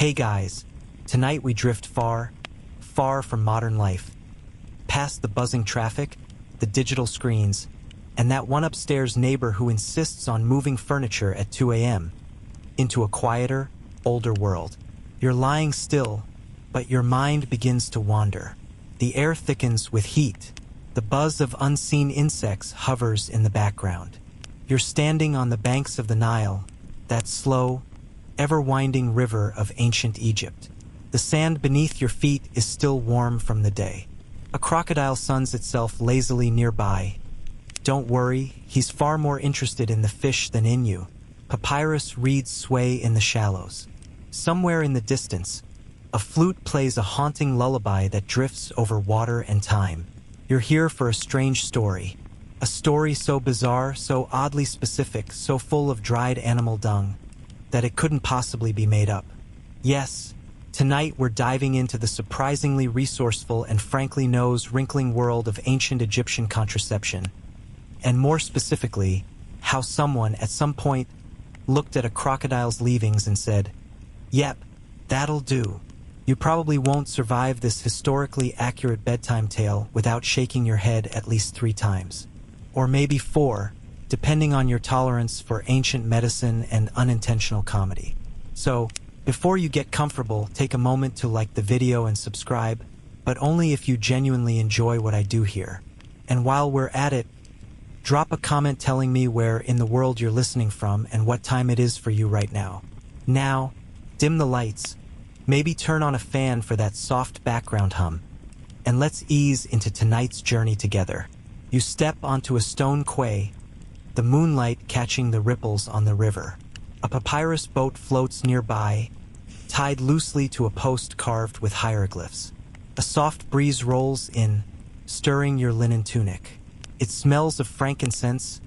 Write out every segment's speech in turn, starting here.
Hey guys, tonight we drift far, far from modern life, past the buzzing traffic, the digital screens, and that one upstairs neighbor who insists on moving furniture at 2 a.m. into a quieter, older world. You're lying still, but your mind begins to wander. The air thickens with heat. The buzz of unseen insects hovers in the background. You're standing on the banks of the Nile, that slow, ever-winding river of ancient Egypt. The sand beneath your feet is still warm from the day. A crocodile suns itself lazily nearby. Don't worry, he's far more interested in the fish than in you. Papyrus reeds sway in the shallows. Somewhere in the distance, a flute plays a haunting lullaby that drifts over water and time. You're here for a strange story. A story so bizarre, so oddly specific, so full of dried animal dung, that it couldn't possibly be made up. Yes, tonight we're diving into the surprisingly resourceful and frankly nose-wrinkling world of ancient Egyptian contraception. And more specifically, how someone at some point looked at a crocodile's leavings and said, "Yep, that'll do." You probably won't survive this historically accurate bedtime tale without shaking your head at least 3 times. Or maybe 4, depending on your tolerance for ancient medicine and unintentional comedy. So, before you get comfortable, take a moment to like the video and subscribe, but only if you genuinely enjoy what I do here. And while we're at it, drop a comment telling me where in the world you're listening from and what time it is for you right now. Now, dim the lights, maybe turn on a fan for that soft background hum, and let's ease into tonight's journey together. You step onto a stone quay, the moonlight catching the ripples on the river. A papyrus boat floats nearby, tied loosely to a post carved with hieroglyphs. A soft breeze rolls in, stirring your linen tunic. It smells of frankincense,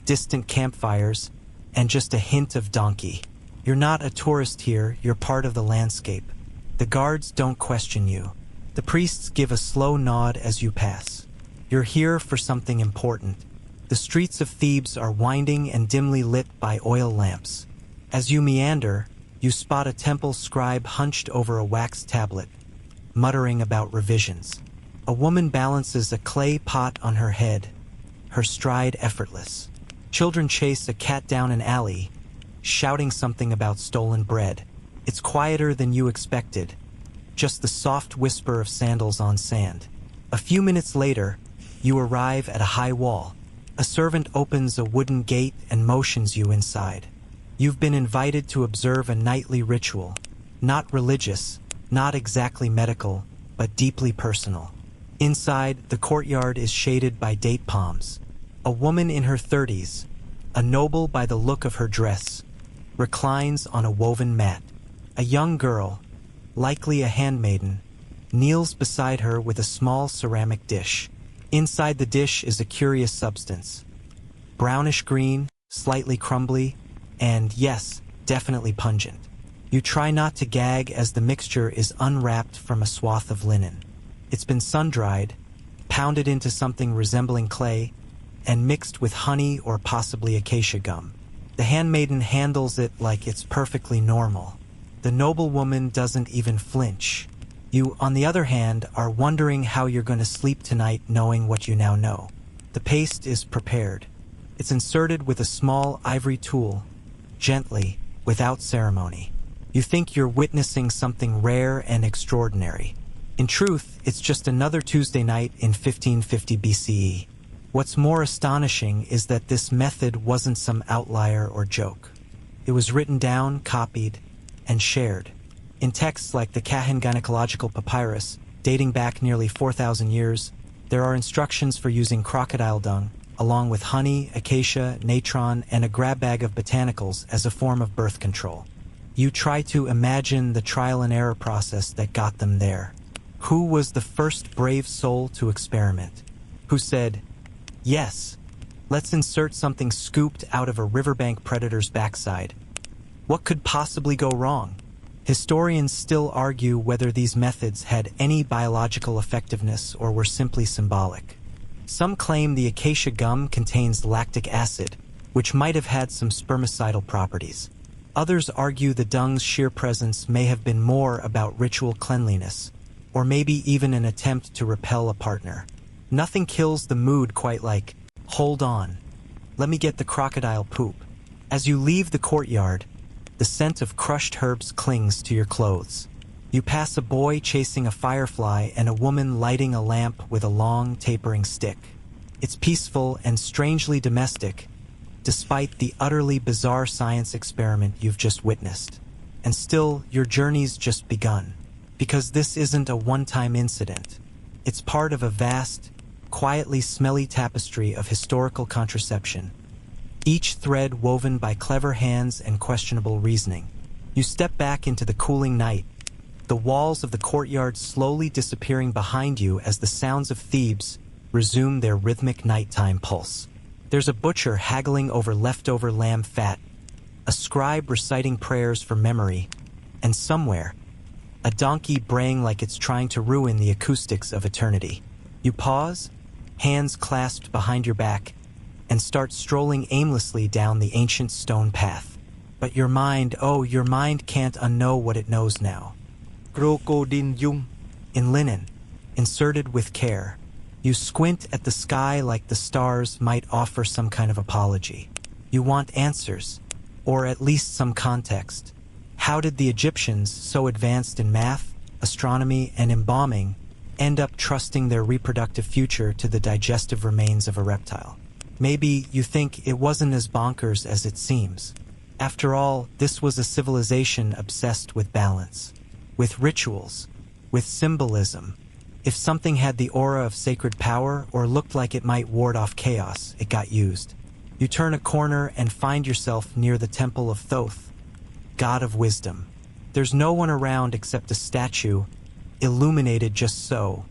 distant campfires, and just a hint of donkey. You're not a tourist here, you're part of the landscape. The guards don't question you. The priests give a slow nod as you pass. You're here for something important. The streets of Thebes are winding and dimly lit by oil lamps. As you meander, you spot a temple scribe hunched over a wax tablet, muttering about revisions. A woman balances a clay pot on her head, her stride effortless. Children chase a cat down an alley, shouting something about stolen bread. It's quieter than you expected, just the soft whisper of sandals on sand. A few minutes later, you arrive at a high wall. A servant opens a wooden gate and motions you inside. You've been invited to observe a nightly ritual. Not religious, not exactly medical, but deeply personal. Inside, the courtyard is shaded by date palms. A woman in her 30s, a noble by the look of her dress, reclines on a woven mat. A young girl, likely a handmaiden, kneels beside her with a small ceramic dish. Inside the dish is a curious substance. Brownish green, slightly crumbly, and yes, definitely pungent. You try not to gag as the mixture is unwrapped from a swath of linen. It's been sun-dried, pounded into something resembling clay, and mixed with honey or possibly acacia gum. The handmaiden handles it like it's perfectly normal. The noblewoman doesn't even flinch. You, on the other hand, are wondering how you're going to sleep tonight knowing what you now know. The paste is prepared. It's inserted with a small ivory tool, gently, without ceremony. You think you're witnessing something rare and extraordinary. In truth, it's just another Tuesday night in 1550 BCE. What's more astonishing is that this method wasn't some outlier or joke. It was written down, copied, and shared. In texts like the Kahin Gynecological Papyrus, dating back nearly 4,000 years, there are instructions for using crocodile dung, along with honey, acacia, natron, and a grab bag of botanicals as a form of birth control. You try to imagine the trial and error process that got them there. Who was the first brave soul to experiment? Who said, "Yes, let's insert something scooped out of a riverbank predator's backside"? What could possibly go wrong? Historians still argue whether these methods had any biological effectiveness or were simply symbolic. Some claim the acacia gum contains lactic acid, which might have had some spermicidal properties. Others argue the dung's sheer presence may have been more about ritual cleanliness, or maybe even an attempt to repel a partner. Nothing kills the mood quite like, "Hold on, let me get the crocodile poop." As you leave the courtyard, the scent of crushed herbs clings to your clothes. You pass a boy chasing a firefly and a woman lighting a lamp with a long, tapering stick. It's peaceful and strangely domestic, despite the utterly bizarre science experiment you've just witnessed. And still, your journey's just begun, because this isn't a one-time incident. It's part of a vast, quietly smelly tapestry of historical contraception, each thread woven by clever hands and questionable reasoning. You step back into the cooling night, the walls of the courtyard slowly disappearing behind you as the sounds of Thebes resume their rhythmic nighttime pulse. There's a butcher haggling over leftover lamb fat, a scribe reciting prayers for memory, and somewhere, a donkey braying like it's trying to ruin the acoustics of eternity. You pause, hands clasped behind your back, and start strolling aimlessly down the ancient stone path. But your mind can't unknow what it knows now. Crocodile Dung, in linen, inserted with care. You squint at the sky like the stars might offer some kind of apology. You want answers, or at least some context. How did the Egyptians, so advanced in math, astronomy, and embalming, end up trusting their reproductive future to the digestive remains of a reptile? Maybe you think it wasn't as bonkers as it seems. After all, this was a civilization obsessed with balance, with rituals, with symbolism. If something had the aura of sacred power or looked like it might ward off chaos, it got used. You turn a corner and find yourself near the temple of Thoth, god of wisdom. There's no one around except a statue, illuminated just so,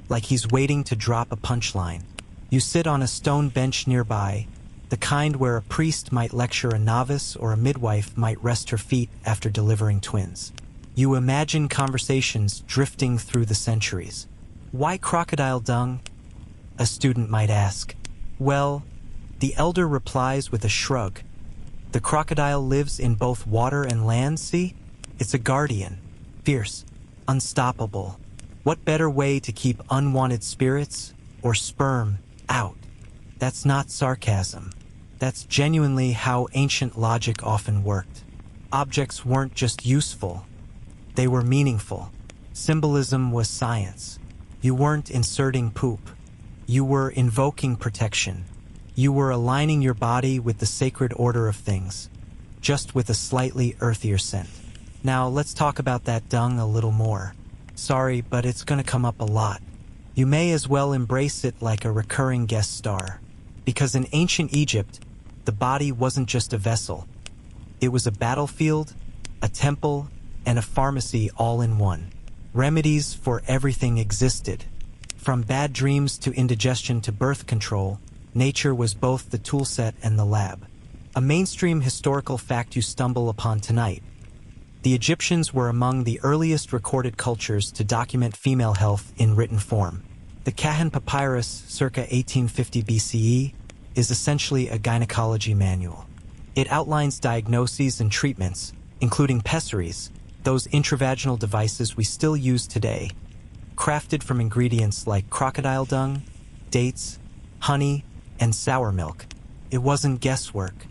like he's waiting to drop a punchline. You sit on a stone bench nearby, the kind where a priest might lecture a novice or a midwife might rest her feet after delivering twins. You imagine conversations drifting through the centuries. Why crocodile dung? A student might ask. Well, the elder replies with a shrug. The crocodile lives in both water and land, see? It's a guardian, fierce, unstoppable. What better way to keep unwanted spirits or sperm out? That's not sarcasm. That's genuinely how ancient logic often worked. Objects weren't just useful. They were meaningful. Symbolism was science. You weren't inserting poop. You were invoking protection. You were aligning your body with the sacred order of things, just with a slightly earthier scent. Now let's talk about that dung a little more. Sorry, but it's gonna come up a lot. You may as well embrace it like a recurring guest star. Because in ancient Egypt, the body wasn't just a vessel. It was a battlefield, a temple, and a pharmacy all in one. Remedies for everything existed. From bad dreams to indigestion to birth control, nature was both the toolset and the lab. A mainstream historical fact you stumble upon tonight. The Egyptians were among the earliest recorded cultures to document female health in written form. The Kahan Papyrus, circa 1850 BCE, is essentially a gynecology manual. It outlines diagnoses and treatments, including pessaries, those intravaginal devices we still use today, crafted from ingredients like crocodile dung, dates, honey, and sour milk. It wasn't guesswork.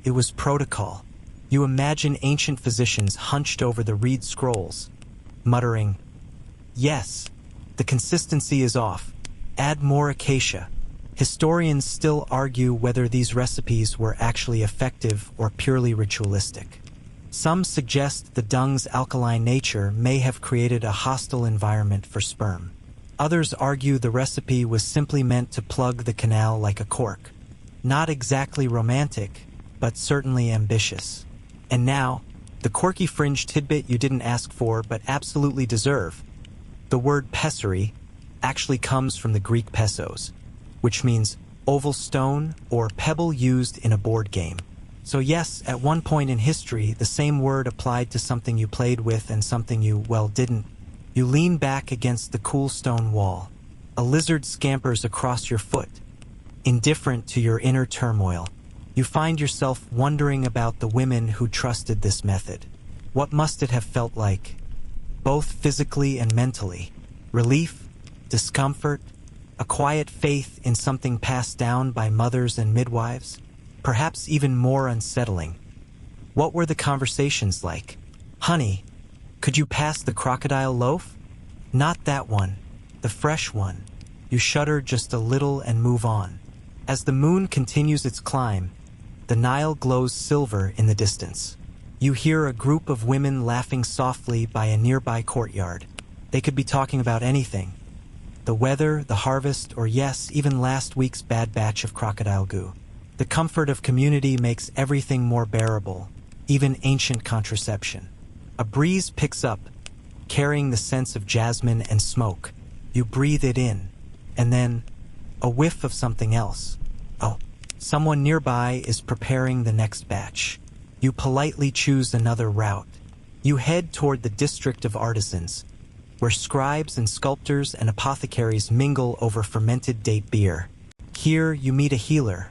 It was protocol. You imagine ancient physicians hunched over the reed scrolls, muttering, "Yes, the consistency is off. Add more acacia." Historians still argue whether these recipes were actually effective or purely ritualistic. Some suggest the dung's alkaline nature may have created a hostile environment for sperm. Others argue the recipe was simply meant to plug the canal like a cork. Not exactly romantic, but certainly ambitious. And now, the quirky fringe tidbit you didn't ask for but absolutely deserve. The word pessary actually comes from the Greek pesos, which means oval stone or pebble used in a board game. So yes, at one point in history, the same word applied to something you played with and something you, well, didn't. You lean back against the cool stone wall. A lizard scampers across your foot, indifferent to your inner turmoil. You find yourself wondering about the women who trusted this method. What must it have felt like? Both physically and mentally. Relief, discomfort, a quiet faith in something passed down by mothers and midwives, perhaps even more unsettling. What were the conversations like? Honey, could you pass the crocodile loaf? Not that one, the fresh one. You shudder just a little and move on. As the moon continues its climb, the Nile glows silver in the distance. You hear a group of women laughing softly by a nearby courtyard. They could be talking about anything. The weather, the harvest, or yes, even last week's bad batch of crocodile goo. The comfort of community makes everything more bearable, even ancient contraception. A breeze picks up, carrying the scents of jasmine and smoke. You breathe it in, and then a whiff of something else. Oh, someone nearby is preparing the next batch. You politely choose another route. You head toward the district of artisans, where scribes and sculptors and apothecaries mingle over fermented date beer. Here you meet a healer,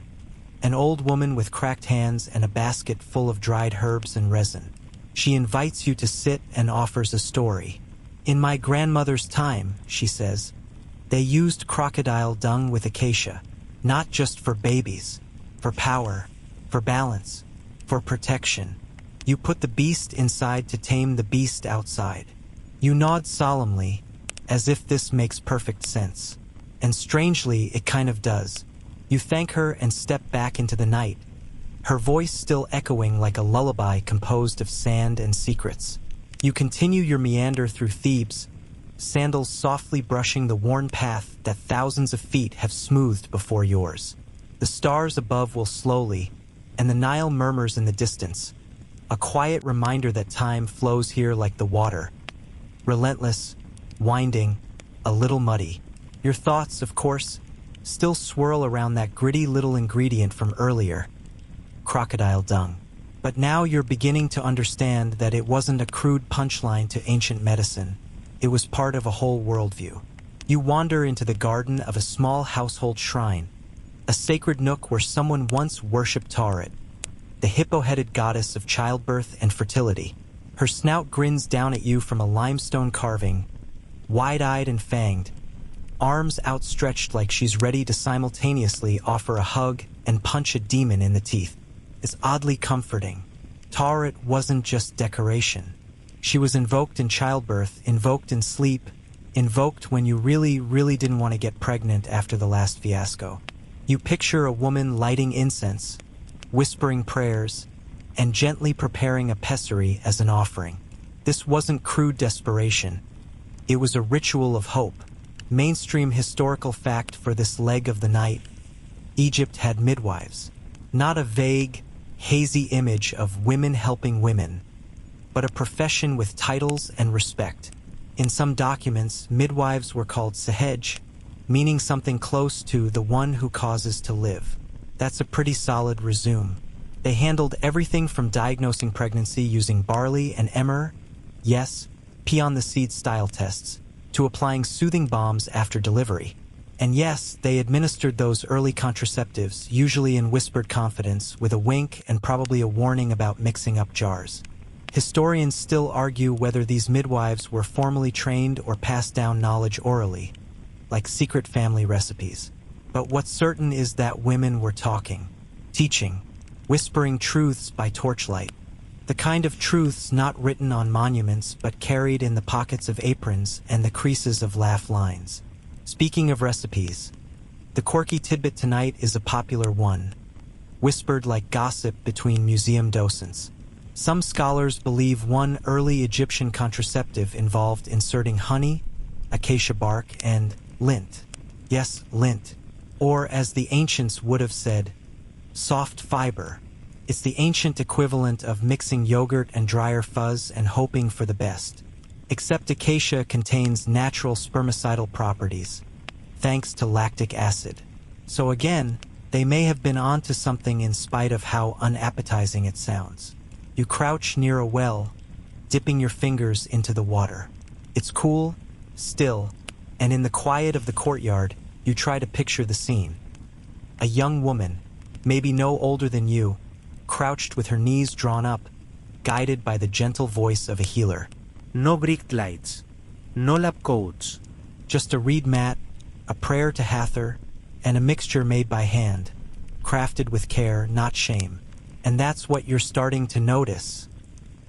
an old woman with cracked hands and a basket full of dried herbs and resin. She invites you to sit and offers a story. In my grandmother's time, she says, they used crocodile dung with acacia, not just for babies, for power, for balance, for protection. You put the beast inside to tame the beast outside. You nod solemnly, as if this makes perfect sense. And strangely, it kind of does. You thank her and step back into the night, her voice still echoing like a lullaby composed of sand and secrets. You continue your meander through Thebes, sandals softly brushing the worn path that thousands of feet have smoothed before yours. The stars above will slowly, and the Nile murmurs in the distance, a quiet reminder that time flows here like the water. Relentless, winding, a little muddy. Your thoughts, of course, still swirl around that gritty little ingredient from earlier, crocodile dung. But now you're beginning to understand that it wasn't a crude punchline to ancient medicine. It was part of a whole worldview. You wander into the garden of a small household shrine, a sacred nook where someone once worshipped Tauret, the hippo-headed goddess of childbirth and fertility. Her snout grins down at you from a limestone carving, wide-eyed and fanged, arms outstretched like she's ready to simultaneously offer a hug and punch a demon in the teeth. It's oddly comforting. Tauret wasn't just decoration. She was invoked in childbirth, invoked in sleep, invoked when you really didn't want to get pregnant after the last fiasco. You picture a woman lighting incense, whispering prayers, and gently preparing a pessary as an offering. This wasn't crude desperation. It was a ritual of hope. Mainstream historical fact for this leg of the night: Egypt had midwives. Not a vague, hazy image of women helping women, but a profession with titles and respect. In some documents, midwives were called sehej, meaning something close to the one who causes to live. That's a pretty solid resume. They handled everything from diagnosing pregnancy using barley and emmer, yes, pea on the seed style tests, to applying soothing balms after delivery. And yes, they administered those early contraceptives, usually in whispered confidence, with a wink and probably a warning about mixing up jars. Historians still argue whether these midwives were formally trained or passed down knowledge orally, like secret family recipes. But what's certain is that women were talking, teaching, whispering truths by torchlight. The kind of truths not written on monuments but carried in the pockets of aprons and the creases of laugh lines. Speaking of recipes, the quirky tidbit tonight is a popular one, whispered like gossip between museum docents. Some scholars believe one early Egyptian contraceptive involved inserting honey, acacia bark, and lint. Yes, lint. Or, as the ancients would have said, soft fiber. It's the ancient equivalent of mixing yogurt and drier fuzz and hoping for the best. Except acacia contains natural spermicidal properties, thanks to lactic acid. So again, they may have been onto something in spite of how unappetizing it sounds. You crouch near a well, dipping your fingers into the water. It's cool, still, and in the quiet of the courtyard, you try to picture the scene. A young woman, maybe no older than you, crouched with her knees drawn up, guided by the gentle voice of a healer. No brick lights, no lab coats. Just a reed mat, a prayer to Hathor, and a mixture made by hand, crafted with care, not shame. And that's what you're starting to notice.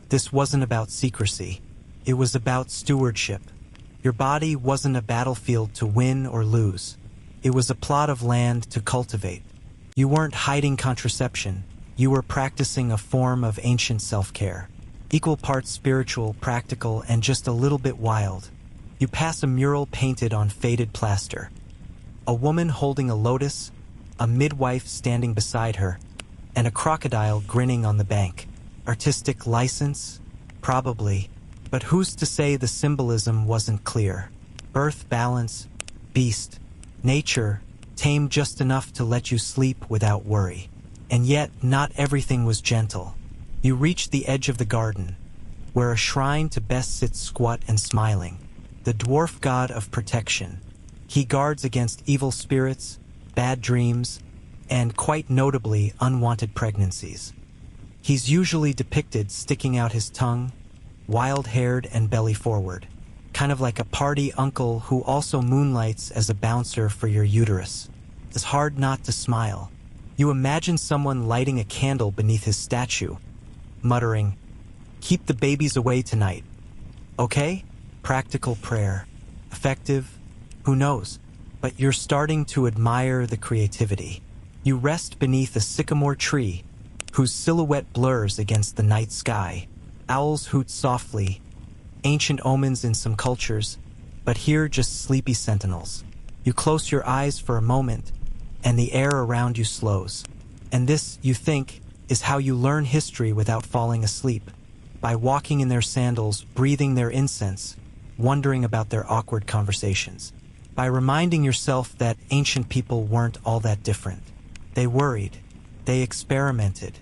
This wasn't about secrecy. It was about stewardship. Your body wasn't a battlefield to win or lose. It was a plot of land to cultivate. You weren't hiding contraception. You were practicing a form of ancient self-care. Equal parts spiritual, practical, and just a little bit wild. You pass a mural painted on faded plaster. A woman holding a lotus, a midwife standing beside her, and a crocodile grinning on the bank. Artistic license? Probably. But who's to say the symbolism wasn't clear? Earth balance, beast, nature, tame just enough to let you sleep without worry. And yet, not everything was gentle. You reached the edge of the garden, where a shrine to Best sits squat and smiling, the dwarf god of protection. He guards against evil spirits, bad dreams, and quite notably, unwanted pregnancies. He's usually depicted sticking out his tongue, wild-haired and belly forward, kind of like a party uncle who also moonlights as a bouncer for your uterus. It's hard not to smile. You imagine someone lighting a candle beneath his statue, muttering, "Keep the babies away tonight." Okay? Practical prayer. Effective? Who knows? But you're starting to admire the creativity. You rest beneath a sycamore tree, whose silhouette blurs against the night sky. Owls hoot softly, ancient omens in some cultures, but here just sleepy sentinels. You close your eyes for a moment, and the air around you slows. And this, you think, is how you learn history without falling asleep, by walking in their sandals, breathing their incense, wondering about their awkward conversations, by reminding yourself that ancient people weren't all that different. They worried, they experimented,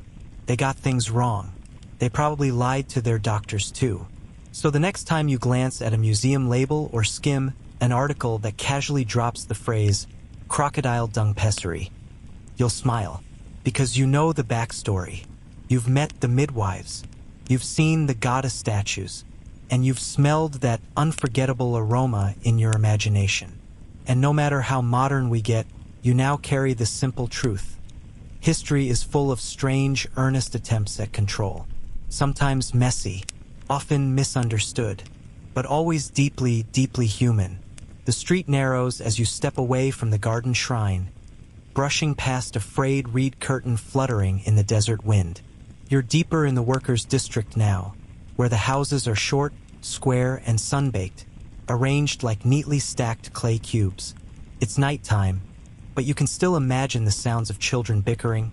they got things wrong. They probably lied to their doctors too. So the next time you glance at a museum label or skim an article that casually drops the phrase, "Crocodile Dung pessary," you'll smile, because you know the backstory. You've met the midwives, you've seen the goddess statues, and you've smelled that unforgettable aroma in your imagination. And no matter how modern we get, you now carry the simple truth. History is full of strange, earnest attempts at control. Sometimes messy, often misunderstood, but always deeply, deeply human. The street narrows as you step away from the garden shrine, brushing past a frayed reed curtain fluttering in the desert wind. You're deeper in the workers' district now, where the houses are short, square, and sun-baked, arranged like neatly stacked clay cubes. It's nighttime, but you can still imagine the sounds of children bickering,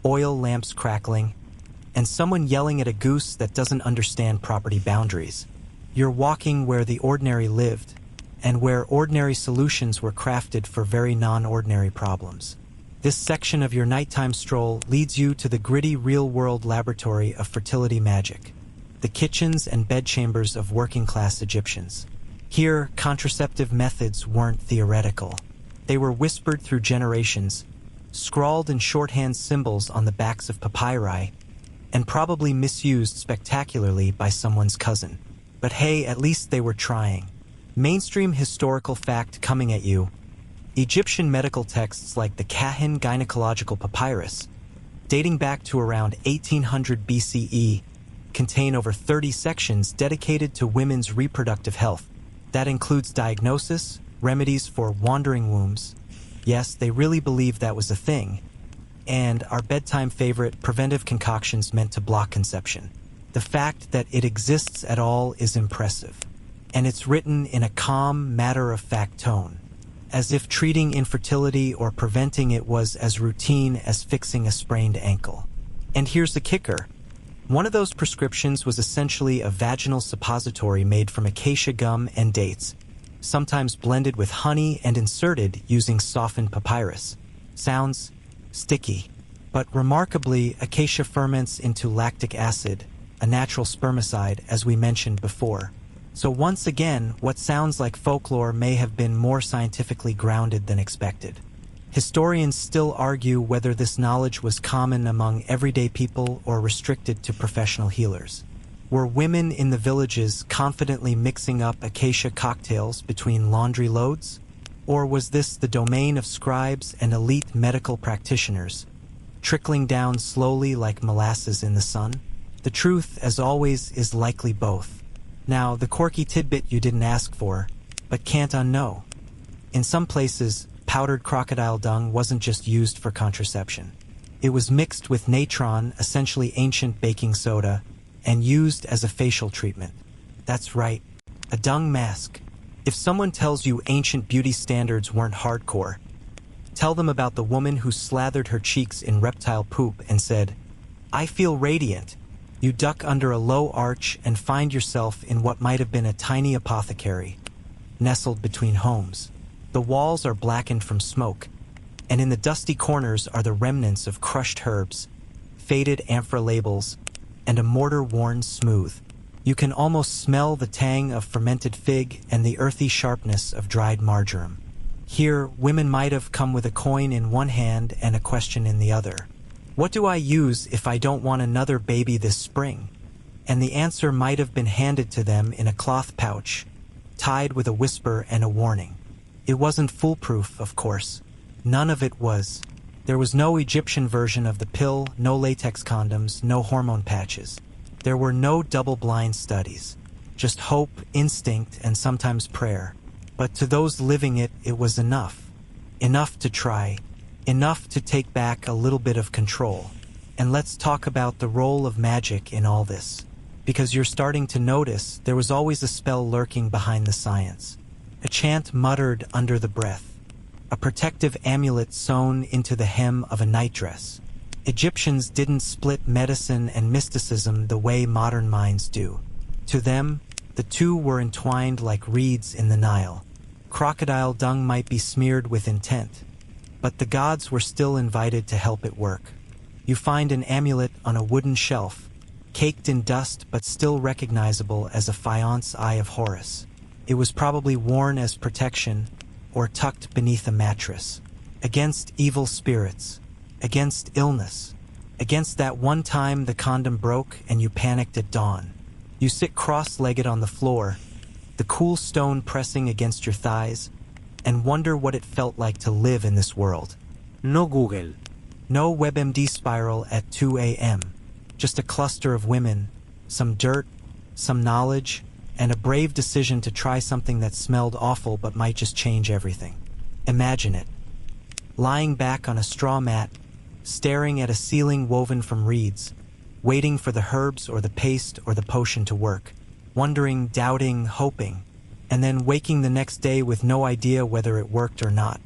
oil lamps crackling, and someone yelling at a goose that doesn't understand property boundaries. You're walking where the ordinary lived, and where ordinary solutions were crafted for very non-ordinary problems. This section of your nighttime stroll leads you to the gritty real-world laboratory of fertility magic, the kitchens and bedchambers of working-class Egyptians. Here, contraceptive methods weren't theoretical. They were whispered through generations, scrawled in shorthand symbols on the backs of papyri, and probably misused spectacularly by someone's cousin. But hey, at least they were trying. Mainstream historical fact coming at you. Egyptian medical texts like the Kahin Gynecological Papyrus, dating back to around 1800 BCE, contain over 30 sections dedicated to women's reproductive health. That includes diagnosis, remedies for wandering wombs. Yes, they really believed that was a thing. And our bedtime favorite, preventive concoctions meant to block conception. The fact that it exists at all is impressive. And it's written in a calm, matter-of-fact tone, as if treating infertility or preventing it was as routine as fixing a sprained ankle. And here's the kicker. One of those prescriptions was essentially a vaginal suppository made from acacia gum and dates, sometimes blended with honey and inserted using softened papyrus. Sounds sticky, but remarkably, acacia ferments into lactic acid, a natural spermicide, as we mentioned before. So once again, what sounds like folklore may have been more scientifically grounded than expected. Historians still argue whether this knowledge was common among everyday people or restricted to professional healers. Were women in the villages confidently mixing up acacia cocktails between laundry loads? Or was this the domain of scribes and elite medical practitioners, trickling down slowly like molasses in the sun? The truth, as always, is likely both. Now, the quirky tidbit you didn't ask for, but can't unknow. In some places, powdered crocodile dung wasn't just used for contraception. It was mixed with natron, essentially ancient baking soda, and used as a facial treatment. That's right, a dung mask. If someone tells you ancient beauty standards weren't hardcore, tell them about the woman who slathered her cheeks in reptile poop and said, "I feel radiant." You duck under a low arch and find yourself in what might have been a tiny apothecary, nestled between homes. The walls are blackened from smoke, and in the dusty corners are the remnants of crushed herbs, faded amphora labels, and a mortar worn smooth. You can almost smell the tang of fermented fig and the earthy sharpness of dried marjoram. Here, women might have come with a coin in one hand and a question in the other. What do I use if I don't want another baby this spring? And the answer might have been handed to them in a cloth pouch, tied with a whisper and a warning. It wasn't foolproof, of course. None of it was. There was no Egyptian version of the pill, no latex condoms, no hormone patches. There were no double-blind studies. Just hope, instinct, and sometimes prayer. But to those living it, it was enough. Enough to try. Enough to take back a little bit of control. And let's talk about the role of magic in all this. Because you're starting to notice there was always a spell lurking behind the science. A chant muttered under the breath. A protective amulet sewn into the hem of a nightdress. Egyptians didn't split medicine and mysticism the way modern minds do. To them, the two were entwined like reeds in the Nile. Crocodile dung might be smeared with intent, but the gods were still invited to help it work. You find an amulet on a wooden shelf, caked in dust but still recognizable as a faience eye of Horus. It was probably worn as protection or tucked beneath a mattress. Against evil spirits, against illness, against that one time the condom broke and you panicked at dawn. You sit cross-legged on the floor, the cool stone pressing against your thighs, and wonder what it felt like to live in this world. No Google. No WebMD spiral at 2 a.m. Just a cluster of women, some dirt, some knowledge, and a brave decision to try something that smelled awful but might just change everything. Imagine it. Lying back on a straw mat, staring at a ceiling woven from reeds, waiting for the herbs or the paste or the potion to work, wondering, doubting, hoping, and then waking the next day with no idea whether it worked or not.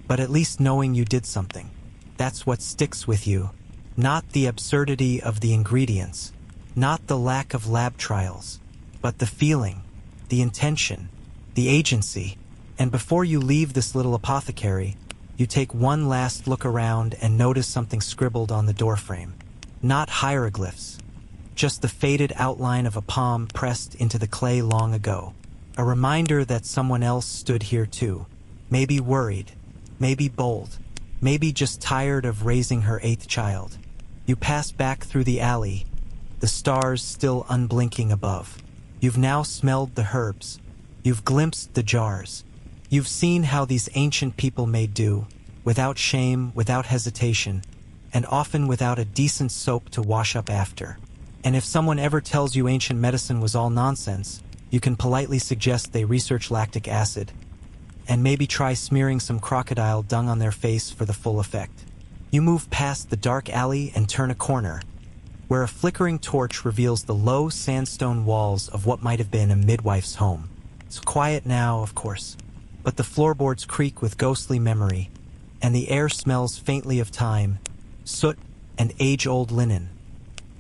But at least knowing you did something. That's what sticks with you. Not the absurdity of the ingredients, not the lack of lab trials, but the feeling, the intention, the agency. And before you leave this little apothecary, you take one last look around and notice something scribbled on the doorframe. Not hieroglyphs, just the faded outline of a palm pressed into the clay long ago. A reminder that someone else stood here too. Maybe worried, maybe bold, maybe just tired of raising her 8th child. You pass back through the alley, the stars still unblinking above. You've now smelled the herbs. You've glimpsed the jars. You've seen how these ancient people made do, without shame, without hesitation, and often without a decent soap to wash up after. And if someone ever tells you ancient medicine was all nonsense, you can politely suggest they research lactic acid, and maybe try smearing some crocodile dung on their face for the full effect. You move past the dark alley and turn a corner, where a flickering torch reveals the low sandstone walls of what might have been a midwife's home. It's quiet now, of course, but the floorboards creak with ghostly memory, and the air smells faintly of time, soot, and age-old linen,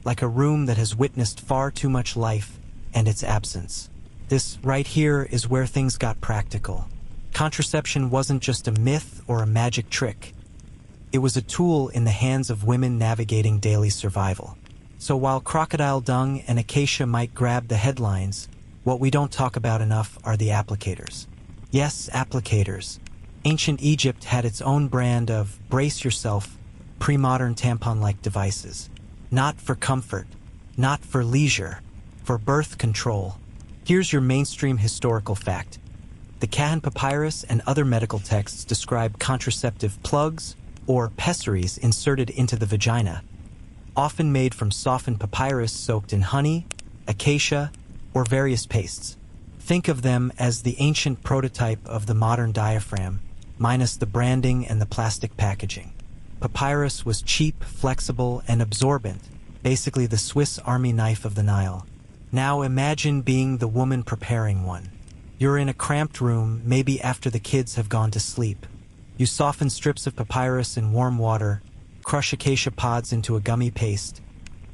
like a room that has witnessed far too much life and its absence. This right here is where things got practical. Contraception wasn't just a myth or a magic trick. It was a tool in the hands of women navigating daily survival. So while crocodile dung and acacia might grab the headlines, what we don't talk about enough are the applicators. Yes, applicators. Ancient Egypt had its own brand of brace yourself, pre-modern tampon-like devices. Not for comfort, not for leisure, for birth control. Here's your mainstream historical fact. The Kahan Papyrus and other medical texts describe contraceptive plugs or pessaries inserted into the vagina, often made from softened papyrus soaked in honey, acacia, or various pastes. Think of them as the ancient prototype of the modern diaphragm, minus the branding and the plastic packaging. Papyrus was cheap, flexible, and absorbent, basically the Swiss Army knife of the Nile. Now imagine being the woman preparing one. You're in a cramped room, maybe after the kids have gone to sleep. You soften strips of papyrus in warm water, crush acacia pods into a gummy paste,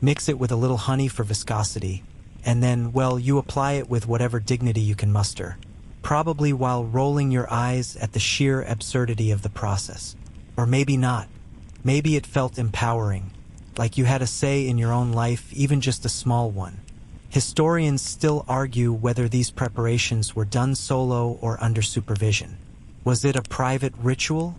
mix it with a little honey for viscosity, and then, well, you apply it with whatever dignity you can muster, probably while rolling your eyes at the sheer absurdity of the process. Or maybe not. Maybe it felt empowering, like you had a say in your own life, even just a small one. Historians still argue whether these preparations were done solo or under supervision. Was it a private ritual,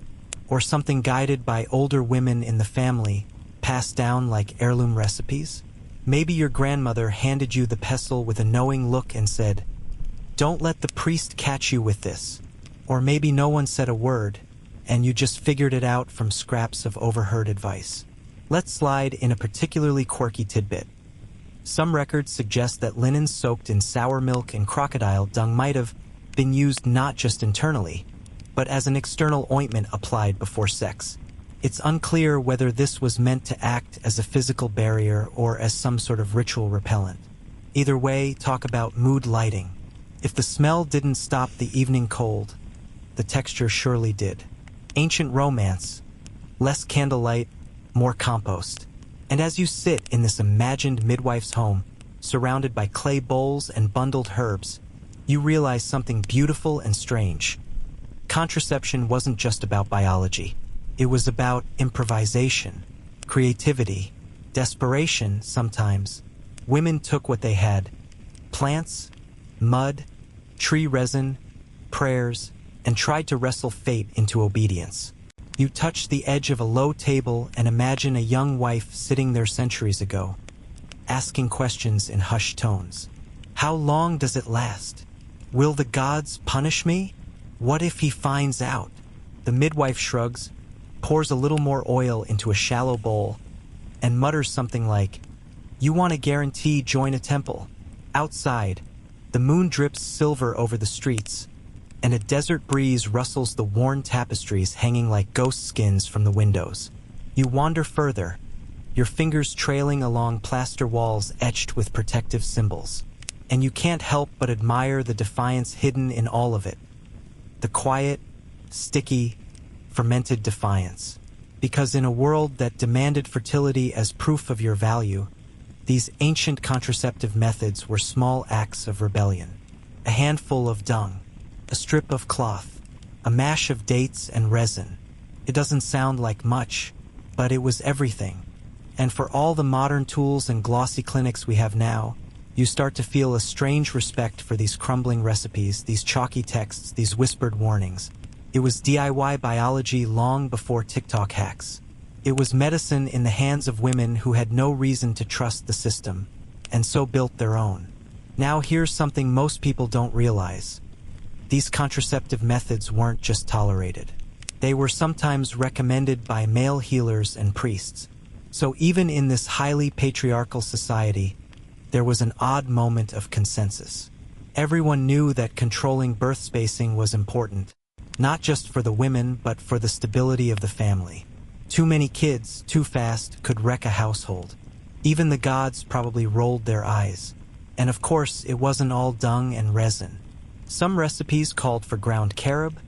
or something guided by older women in the family, passed down like heirloom recipes? Maybe your grandmother handed you the pestle with a knowing look and said, "Don't let the priest catch you with this." Or maybe no one said a word, and you just figured it out from scraps of overheard advice. Let's slide in a particularly quirky tidbit. Some records suggest that linen soaked in sour milk and crocodile dung might have been used not just internally, but as an external ointment applied before sex. It's unclear whether this was meant to act as a physical barrier or as some sort of ritual repellent. Either way, talk about mood lighting. If the smell didn't stop the evening cold, the texture surely did. Ancient romance, less candlelight, more compost. And as you sit in this imagined midwife's home, surrounded by clay bowls and bundled herbs, you realize something beautiful and strange. Contraception wasn't just about biology. It was about improvisation, creativity, desperation sometimes. Women took what they had: plants, mud, tree resin, prayers, and tried to wrestle fate into obedience. You touch the edge of a low table and imagine a young wife sitting there centuries ago, asking questions in hushed tones. How long does it last? Will the gods punish me? What if he finds out? The midwife shrugs, pours a little more oil into a shallow bowl, and mutters something like, "You want a guarantee, join a temple." Outside, the moon drips silver over the streets, and a desert breeze rustles the worn tapestries hanging like ghost skins from the windows. You wander further, your fingers trailing along plaster walls etched with protective symbols. And you can't help but admire the defiance hidden in all of it. The quiet, sticky, fermented defiance. Because in a world that demanded fertility as proof of your value, these ancient contraceptive methods were small acts of rebellion. A handful of dung, a strip of cloth, a mash of dates and resin. It doesn't sound like much, but it was everything. And for all the modern tools and glossy clinics we have now, you start to feel a strange respect for these crumbling recipes, these chalky texts, these whispered warnings. It was DIY biology long before TikTok hacks. It was medicine in the hands of women who had no reason to trust the system, and so built their own. Now here's something most people don't realize. These contraceptive methods weren't just tolerated. They were sometimes recommended by male healers and priests. So even in this highly patriarchal society, there was an odd moment of consensus. Everyone knew that controlling birth spacing was important, not just for the women, but for the stability of the family. Too many kids, too fast, could wreck a household. Even the gods probably rolled their eyes. And of course, it wasn't all dung and resin. Some recipes called for ground carob,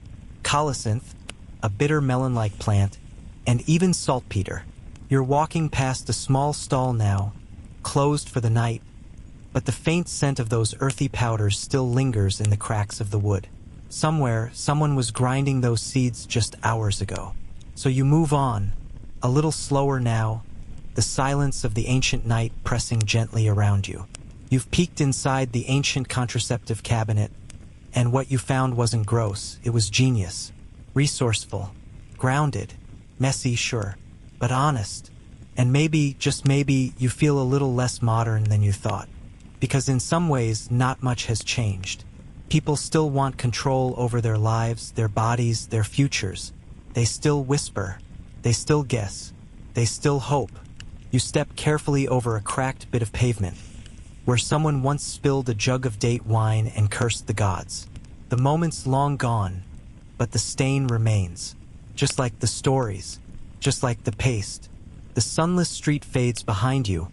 colocynth, a bitter melon-like plant, and even saltpeter. You're walking past a small stall now, closed for the night, but the faint scent of those earthy powders still lingers in the cracks of the wood. Somewhere, someone was grinding those seeds just hours ago. So you move on, a little slower now, the silence of the ancient night pressing gently around you. You've peeked inside the ancient contraceptive cabinet, and what you found wasn't gross, it was genius. Resourceful, grounded, messy, sure, but honest. And maybe, just maybe, you feel a little less modern than you thought. Because in some ways, not much has changed. People still want control over their lives, their bodies, their futures. They still whisper. They still guess. They still hope. You step carefully over a cracked bit of pavement, where someone once spilled a jug of date wine and cursed the gods. The moment's long gone, but the stain remains. Just like the stories, just like the paste. The sunless street fades behind you,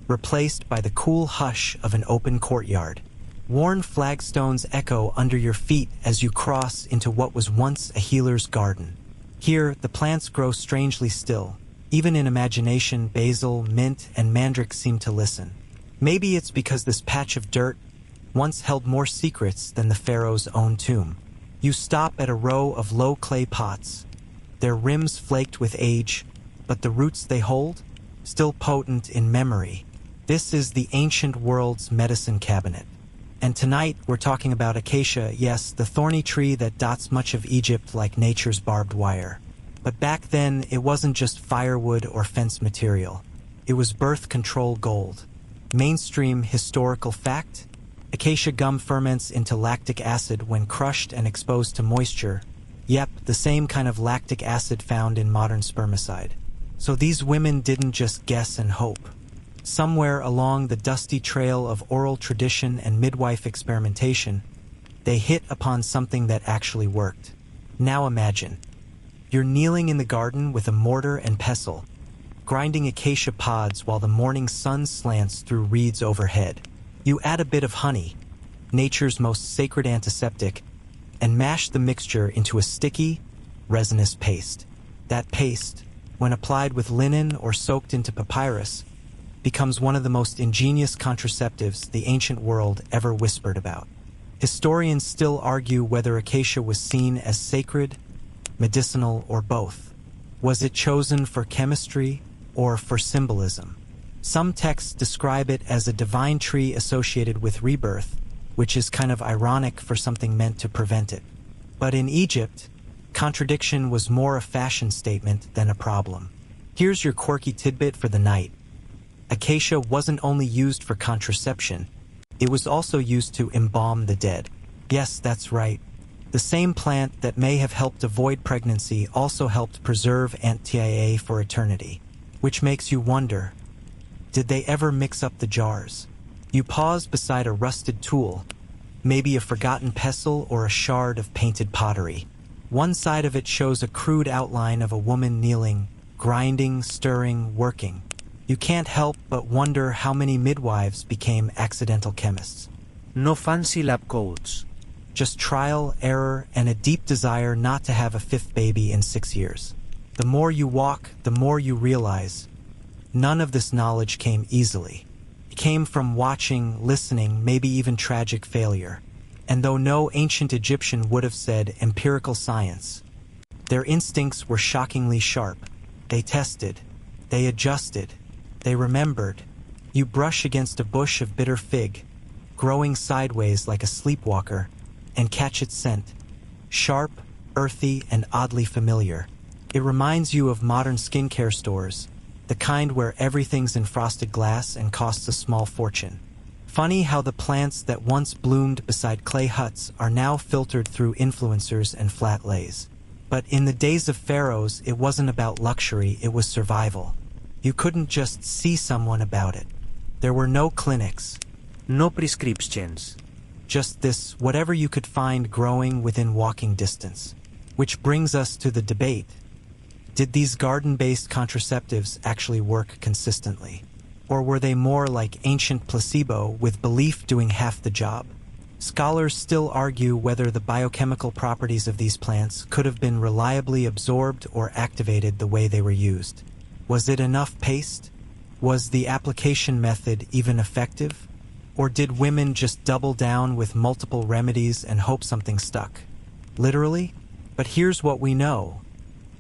replaced by the cool hush of an open courtyard. Worn flagstones echo under your feet as you cross into what was once a healer's garden. Here, the plants grow strangely still. Even in imagination, basil, mint, and mandrake seem to listen. Maybe it's because this patch of dirt once held more secrets than the pharaoh's own tomb. You stop at a row of low clay pots, their rims flaked with age, but the roots they hold, still potent in memory. This is the ancient world's medicine cabinet. And tonight we're talking about acacia, yes, the thorny tree that dots much of Egypt like nature's barbed wire. But back then, it wasn't just firewood or fence material. It was birth control gold. Mainstream historical fact: acacia gum ferments into lactic acid when crushed and exposed to moisture. Yep, the same kind of lactic acid found in modern spermicide. So these women didn't just guess and hope. Somewhere along the dusty trail of oral tradition and midwife experimentation, they hit upon something that actually worked. Now imagine, you're kneeling in the garden with a mortar and pestle, grinding acacia pods while the morning sun slants through reeds overhead. You add a bit of honey, nature's most sacred antiseptic, and mash the mixture into a sticky, resinous paste. That paste, when applied with linen or soaked into papyrus, becomes one of the most ingenious contraceptives the ancient world ever whispered about. Historians still argue whether acacia was seen as sacred, medicinal, or both. Was it chosen for chemistry or for symbolism? Some texts describe it as a divine tree associated with rebirth, which is kind of ironic for something meant to prevent it. But in Egypt, contradiction was more a fashion statement than a problem. Here's your quirky tidbit for the night. Acacia wasn't only used for contraception, it was also used to embalm the dead. Yes, that's right. The same plant that may have helped avoid pregnancy also helped preserve Aunt Tia for eternity. Which makes you wonder, did they ever mix up the jars? You pause beside a rusted tool, maybe a forgotten pestle or a shard of painted pottery. One side of it shows a crude outline of a woman kneeling, grinding, stirring, working. You can't help but wonder how many midwives became accidental chemists. No fancy lab coats. Just trial, error, and a deep desire not to have a fifth baby in 6 years. The more you walk, the more you realize none of this knowledge came easily. It came from watching, listening, maybe even tragic failure. And though no ancient Egyptian would have said empirical science, their instincts were shockingly sharp. They tested, they adjusted, they remembered. You brush against a bush of bitter fig, growing sideways like a sleepwalker, and catch its scent. Sharp, earthy, and oddly familiar. It reminds you of modern skincare stores, the kind where everything's in frosted glass and costs a small fortune. Funny how the plants that once bloomed beside clay huts are now filtered through influencers and flat lays. But in the days of pharaohs, it wasn't about luxury, it was survival. You couldn't just see someone about it. There were no clinics. No prescriptions. Just this, whatever you could find growing within walking distance. Which brings us to the debate. Did these garden-based contraceptives actually work consistently? Or were they more like ancient placebo with belief doing half the job? Scholars still argue whether the biochemical properties of these plants could have been reliably absorbed or activated the way they were used. Was it enough paste? Was the application method even effective? Or did women just double down with multiple remedies and hope something stuck? Literally? But here's what we know.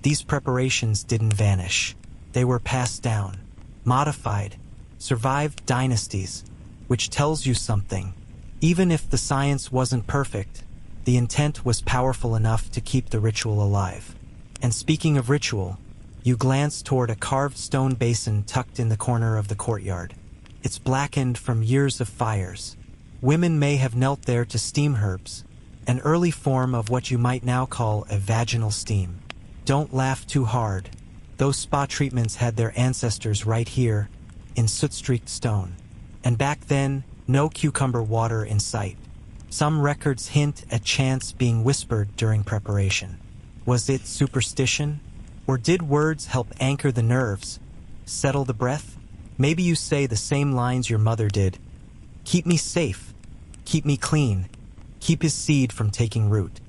These preparations didn't vanish. They were passed down, modified, survived dynasties, which tells you something. Even if the science wasn't perfect, The intent was powerful enough to keep the ritual alive. And speaking of ritual, you glance toward a carved stone basin tucked in the corner of the courtyard. It's blackened from years of fires. Women may have knelt there to steam herbs, an early form of what you might now call a vaginal steam. Don't laugh too hard. Those spa treatments had their ancestors right here, in soot-streaked stone. And back then, no cucumber water in sight. Some records hint at chants being whispered during preparation. Was it superstition? Or did words help anchor the nerves, settle the breath? Maybe you say the same lines your mother did. Keep me safe. Keep me clean. Keep his seed from taking root.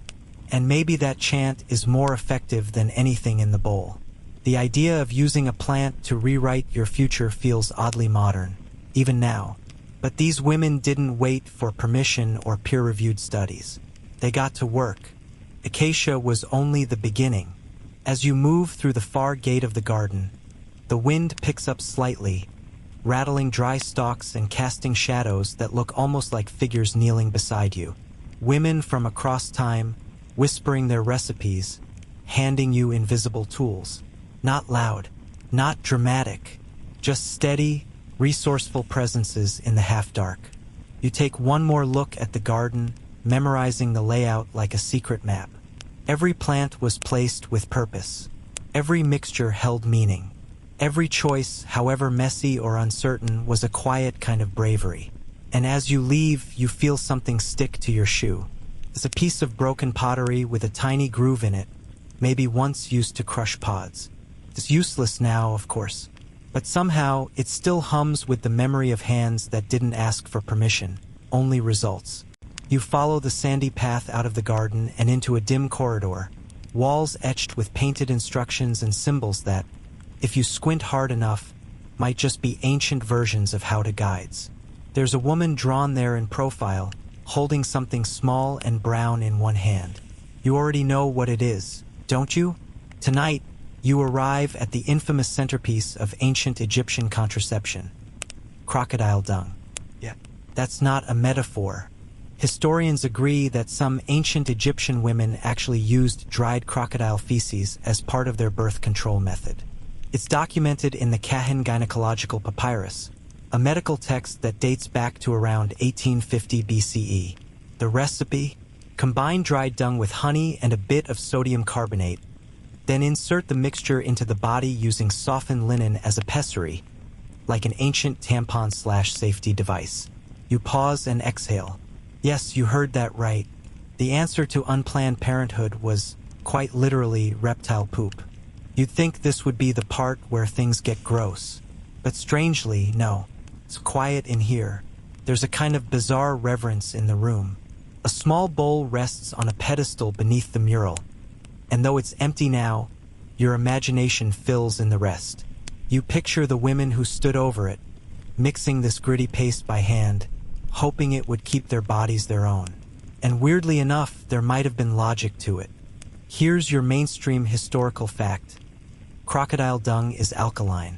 And maybe that chant is more effective than anything in the bowl. The idea of using a plant to rewrite your future feels oddly modern, even now. But these women didn't wait for permission or peer-reviewed studies. They got to work. Acacia was only the beginning. As you move through the far gate of the garden, the wind picks up slightly, rattling dry stalks and casting shadows that look almost like figures kneeling beside you. Women from across time, whispering their recipes, handing you invisible tools. Not loud, not dramatic, just steady, resourceful presences in the half-dark. You take one more look at the garden, memorizing the layout like a secret map. Every plant was placed with purpose. Every mixture held meaning. Every choice, however messy or uncertain, was a quiet kind of bravery. And as you leave, you feel something stick to your shoe. It's a piece of broken pottery with a tiny groove in it, maybe once used to crush pods. It's useless now, of course, but somehow it still hums with the memory of hands that didn't ask for permission, only results. You follow the sandy path out of the garden and into a dim corridor, walls etched with painted instructions and symbols that, if you squint hard enough, might just be ancient versions of how-to guides. There's a woman drawn there in profile, holding something small and brown in one hand. You already know what it is, don't you? Tonight, you arrive at the infamous centerpiece of ancient Egyptian contraception, crocodile dung. Yeah, that's not a metaphor. Historians agree that some ancient Egyptian women actually used dried crocodile feces as part of their birth control method. It's documented in the Kahin Gynecological Papyrus, a medical text that dates back to around 1850 BCE. The recipe? Combine dried dung with honey and a bit of sodium carbonate. Then insert the mixture into the body using softened linen as a pessary, like an ancient tampon/safety device. You pause and exhale. Yes, you heard that right. The answer to unplanned parenthood was, quite literally, reptile poop. You'd think this would be the part where things get gross. But strangely, no. It's quiet in here. There's a kind of bizarre reverence in the room. A small bowl rests on a pedestal beneath the mural. And though it's empty now, your imagination fills in the rest. You picture the women who stood over it, mixing this gritty paste by hand, hoping it would keep their bodies their own. And weirdly enough, there might have been logic to it. Here's your mainstream historical fact. Crocodile dung is alkaline.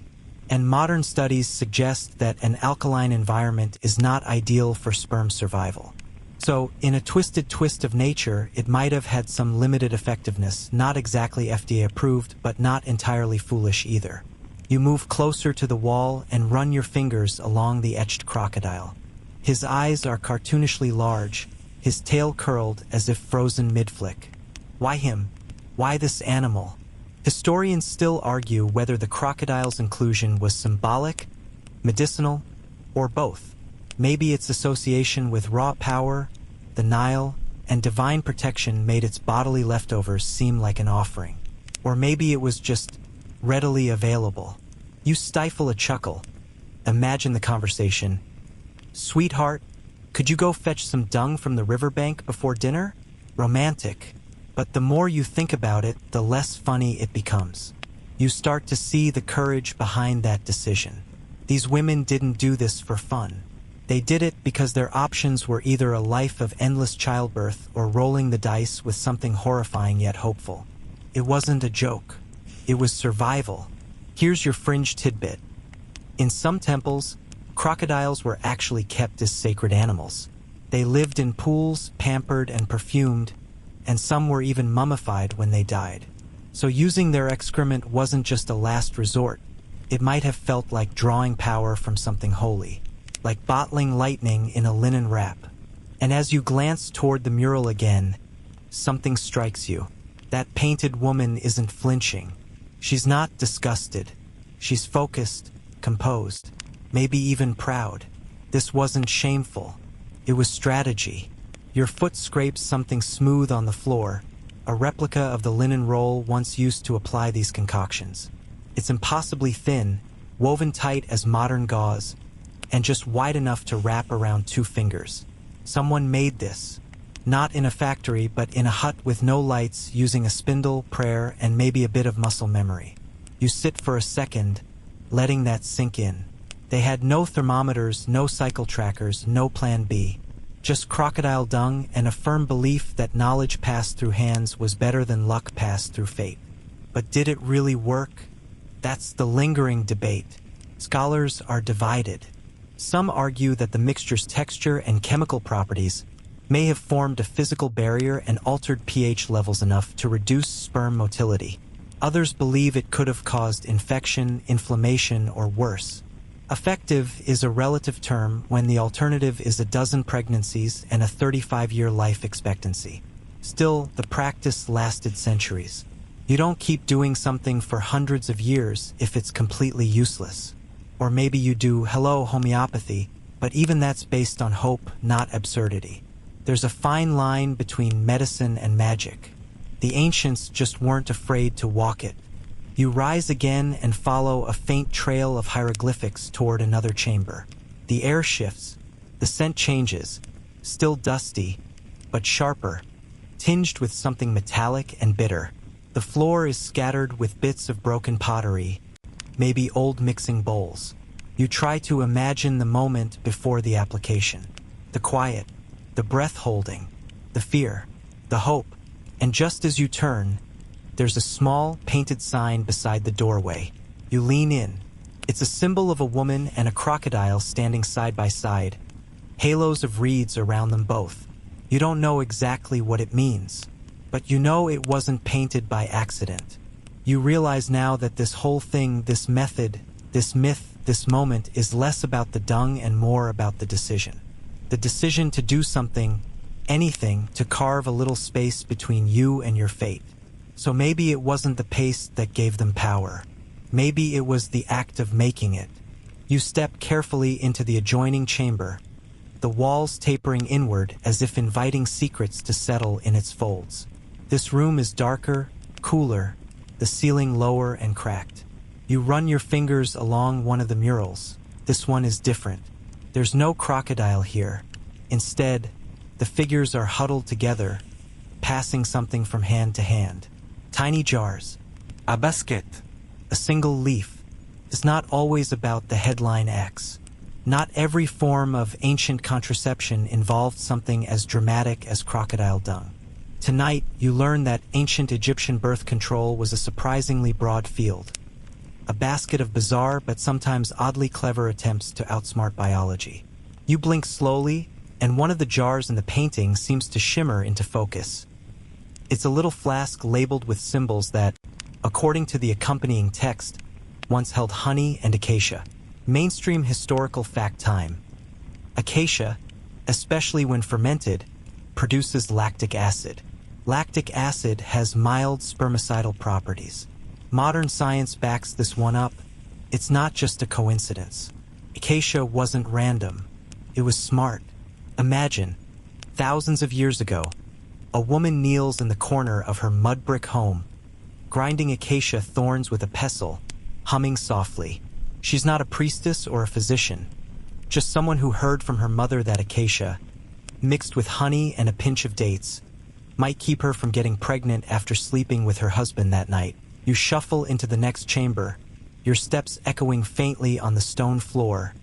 And modern studies suggest that an alkaline environment is not ideal for sperm survival. So, in a twisted twist of nature, it might have had some limited effectiveness, not exactly FDA approved, but not entirely foolish either. You move closer to the wall and run your fingers along the etched crocodile. His eyes are cartoonishly large, his tail curled as if frozen mid-flick. Why him? Why this animal? Historians still argue whether the crocodile's inclusion was symbolic, medicinal, or both. Maybe its association with raw power, the Nile, and divine protection made its bodily leftovers seem like an offering. Or maybe it was just readily available. You stifle a chuckle. Imagine the conversation. Sweetheart, could you go fetch some dung from the riverbank before dinner? Romantic. But the more you think about it, the less funny it becomes. You start to see the courage behind that decision. These women didn't do this for fun. They did it because their options were either a life of endless childbirth or rolling the dice with something horrifying yet hopeful. It wasn't a joke. It was survival. Here's your fringe tidbit. In some temples, crocodiles were actually kept as sacred animals. They lived in pools, pampered and perfumed, and some were even mummified when they died. So using their excrement wasn't just a last resort. It might have felt like drawing power from something holy, like bottling lightning in a linen wrap. And as you glance toward the mural again, something strikes you. That painted woman isn't flinching. She's not disgusted. She's focused, composed, maybe even proud. This wasn't shameful. It was strategy. Your foot scrapes something smooth on the floor, a replica of the linen roll once used to apply these concoctions. It's impossibly thin, woven tight as modern gauze, and just wide enough to wrap around 2 fingers. Someone made this, not in a factory, but in a hut with no lights, using a spindle, prayer, and maybe a bit of muscle memory. You sit for a second, letting that sink in. They had no thermometers, no cycle trackers, no plan B. Just crocodile dung and a firm belief that knowledge passed through hands was better than luck passed through fate. But did it really work? That's the lingering debate. Scholars are divided. Some argue that the mixture's texture and chemical properties may have formed a physical barrier and altered pH levels enough to reduce sperm motility. Others believe it could have caused infection, inflammation, or worse. Effective is a relative term when the alternative is a dozen pregnancies and a 35-year life expectancy. Still, the practice lasted centuries. You don't keep doing something for hundreds of years if it's completely useless. Or maybe you do, hello, homeopathy, but even that's based on hope, not absurdity. There's a fine line between medicine and magic. The ancients just weren't afraid to walk it. You rise again and follow a faint trail of hieroglyphics toward another chamber. The air shifts, the scent changes, still dusty, but sharper, tinged with something metallic and bitter. The floor is scattered with bits of broken pottery, maybe old mixing bowls. You try to imagine the moment before the application. The quiet, the breath holding, the fear, the hope. And just as you turn, there's a small, painted sign beside the doorway. You lean in. It's a symbol of a woman and a crocodile standing side by side, halos of reeds around them both. You don't know exactly what it means, but you know it wasn't painted by accident. You realize now that this whole thing, this method, this myth, this moment is less about the dung and more about the decision. The decision to do something, anything, to carve a little space between you and your fate. So maybe it wasn't the paste that gave them power. Maybe it was the act of making it. You step carefully into the adjoining chamber, the walls tapering inward as if inviting secrets to settle in its folds. This room is darker, cooler, the ceiling lower and cracked. You run your fingers along one of the murals. This one is different. There's no crocodile here. Instead, the figures are huddled together, passing something from hand to hand. Tiny jars, a basket, a single leaf. It's not always about the headline X. Not every form of ancient contraception involved something as dramatic as crocodile dung. Tonight, you learn that ancient Egyptian birth control was a surprisingly broad field. A basket of bizarre but sometimes oddly clever attempts to outsmart biology. You blink slowly, and one of the jars in the painting seems to shimmer into focus. It's a little flask labeled with symbols that, according to the accompanying text, once held honey and acacia. Mainstream historical fact time. Acacia, especially when fermented, produces lactic acid. Lactic acid has mild spermicidal properties. Modern science backs this one up. It's not just a coincidence. Acacia wasn't random. It was smart. Imagine, thousands of years ago, a woman kneels in the corner of her mud brick home, grinding acacia thorns with a pestle, humming softly. She's not a priestess or a physician, just someone who heard from her mother that acacia, mixed with honey and a pinch of dates, might keep her from getting pregnant after sleeping with her husband that night. You shuffle into the next chamber, your steps echoing faintly on the stone floor.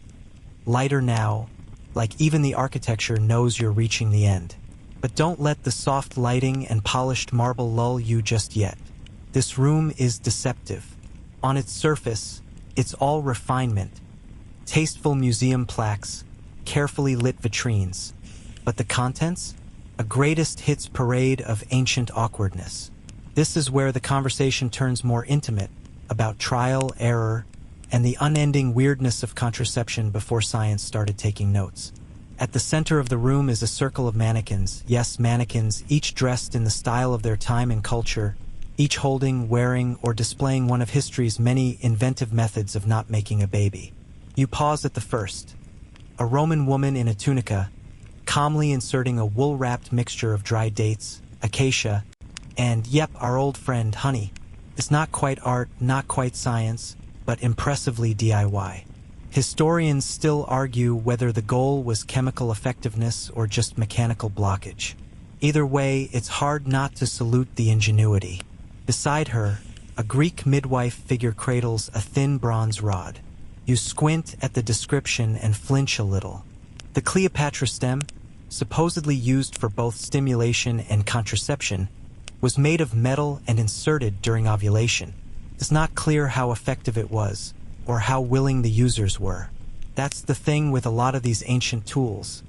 Lighter now, like even the architecture knows you're reaching the end. But don't let the soft lighting and polished marble lull you just yet. This room is deceptive. On its surface, it's all refinement. Tasteful museum plaques, carefully lit vitrines. But the contents? A greatest hits parade of ancient awkwardness. This is where the conversation turns more intimate, about trial, error, and the unending weirdness of contraception before science started taking notes. At the center of the room is a circle of mannequins, yes, mannequins, each dressed in the style of their time and culture, each holding, wearing, or displaying one of history's many inventive methods of not making a baby. You pause at the first. A Roman woman in a tunica, calmly inserting a wool-wrapped mixture of dried dates, acacia, and, yep, our old friend, honey. It's not quite art, not quite science, but impressively DIY. Historians still argue whether the goal was chemical effectiveness or just mechanical blockage. Either way, it's hard not to salute the ingenuity. Beside her, a Greek midwife figure cradles a thin bronze rod. You squint at the description and flinch a little. The Cleopatra stem, supposedly used for both stimulation and contraception, was made of metal and inserted during ovulation. It's not clear how effective it was, or how willing the users were. That's the thing with a lot of these ancient tools.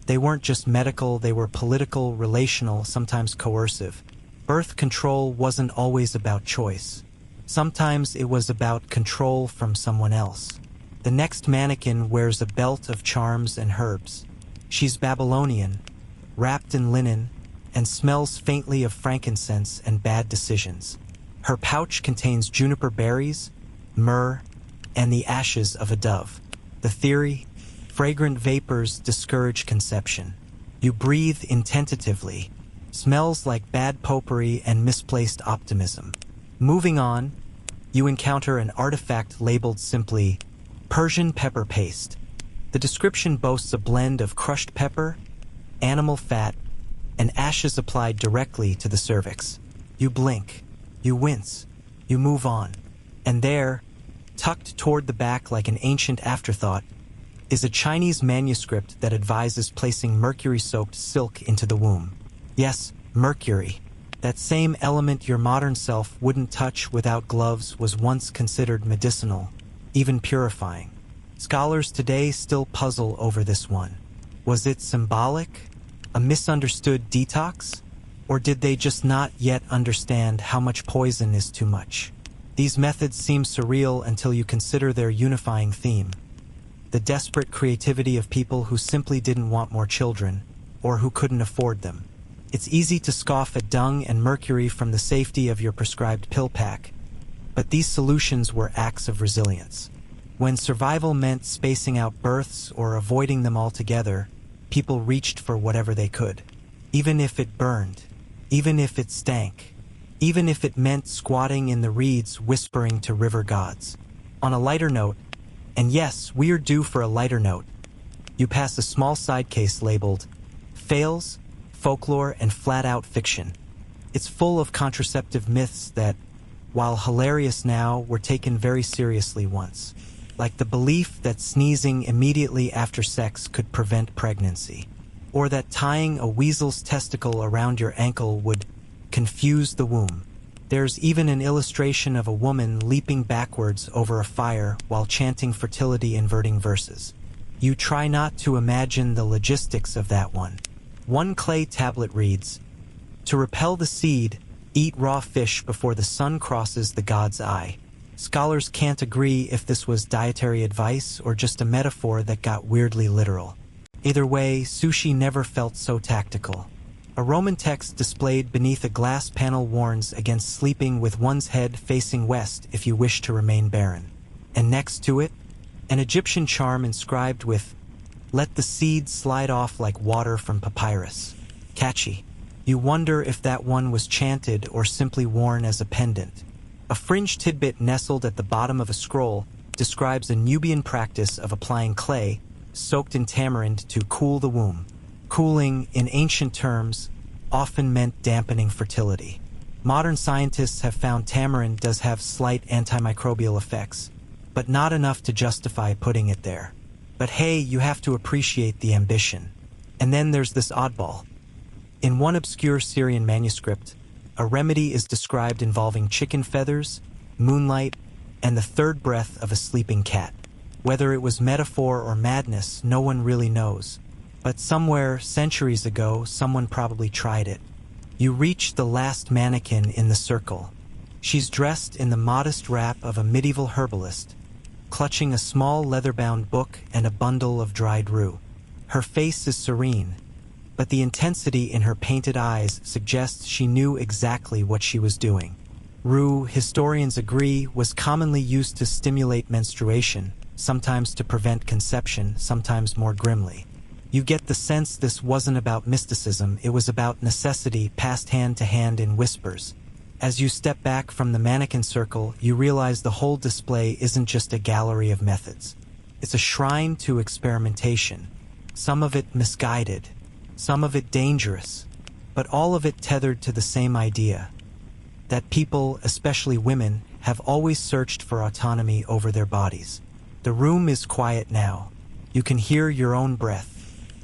They weren't just medical, they were political, relational, sometimes coercive. Birth control wasn't always about choice. Sometimes it was about control from someone else. The next mannequin wears a belt of charms and herbs. She's Babylonian, wrapped in linen, and smells faintly of frankincense and bad decisions. Her pouch contains juniper berries, myrrh, and the ashes of a dove. The theory: fragrant vapors discourage conception. You breathe intentatively. Smells like bad potpourri and misplaced optimism. Moving on, you encounter an artifact labeled simply Persian pepper paste. The description boasts a blend of crushed pepper, animal fat, and ashes applied directly to the cervix. You blink, you wince, you move on. And there, tucked toward the back like an ancient afterthought, is a Chinese manuscript that advises placing mercury-soaked silk into the womb. Yes, mercury. That same element your modern self wouldn't touch without gloves was once considered medicinal, even purifying. Scholars today still puzzle over this one. Was it symbolic? A misunderstood detox? Or did they just not yet understand how much poison is too much? These methods seem surreal until you consider their unifying theme: the desperate creativity of people who simply didn't want more children, or who couldn't afford them. It's easy to scoff at dung and mercury from the safety of your prescribed pill pack, but these solutions were acts of resilience. When survival meant spacing out births or avoiding them altogether, people reached for whatever they could. Even if it burned, even if it stank, even if it meant squatting in the reeds whispering to river gods. On a lighter note, and yes, we're due for a lighter note, you pass a small side case labeled Fails, Folklore, and Flat-Out Fiction. It's full of contraceptive myths that, while hilarious now, were taken very seriously once. Like the belief that sneezing immediately after sex could prevent pregnancy, or that tying a weasel's testicle around your ankle would confuse the womb. There's even an illustration of a woman leaping backwards over a fire while chanting fertility-inverting verses. You try not to imagine the logistics of that one. One clay tablet reads, "To repel the seed, eat raw fish before the sun crosses the god's eye." Scholars can't agree if this was dietary advice or just a metaphor that got weirdly literal. Either way, sushi never felt so tactical. A Roman text displayed beneath a glass panel warns against sleeping with one's head facing west if you wish to remain barren. And next to it, an Egyptian charm inscribed with, "Let the seed slide off like water from papyrus." Catchy. You wonder if that one was chanted or simply worn as a pendant. A fringe tidbit nestled at the bottom of a scroll describes a Nubian practice of applying clay, soaked in tamarind, to cool the womb. Cooling, in ancient terms, often meant dampening fertility. Modern scientists have found tamarind does have slight antimicrobial effects, but not enough to justify putting it there. But hey, you have to appreciate the ambition. And then there's this oddball. In one obscure Syrian manuscript, a remedy is described involving chicken feathers, moonlight, and the third breath of a sleeping cat. Whether it was metaphor or madness, no one really knows. But somewhere, centuries ago, someone probably tried it. You reach the last mannequin in the circle. She's dressed in the modest wrap of a medieval herbalist, clutching a small leather-bound book and a bundle of dried rue. Her face is serene, but the intensity in her painted eyes suggests she knew exactly what she was doing. Rue, historians agree, was commonly used to stimulate menstruation, sometimes to prevent conception, sometimes more grimly. You get the sense this wasn't about mysticism, it was about necessity passed hand to hand in whispers. As you step back from the mannequin circle, you realize the whole display isn't just a gallery of methods. It's a shrine to experimentation, some of it misguided, some of it dangerous, but all of it tethered to the same idea, that people, especially women, have always searched for autonomy over their bodies. The room is quiet now. You can hear your own breath.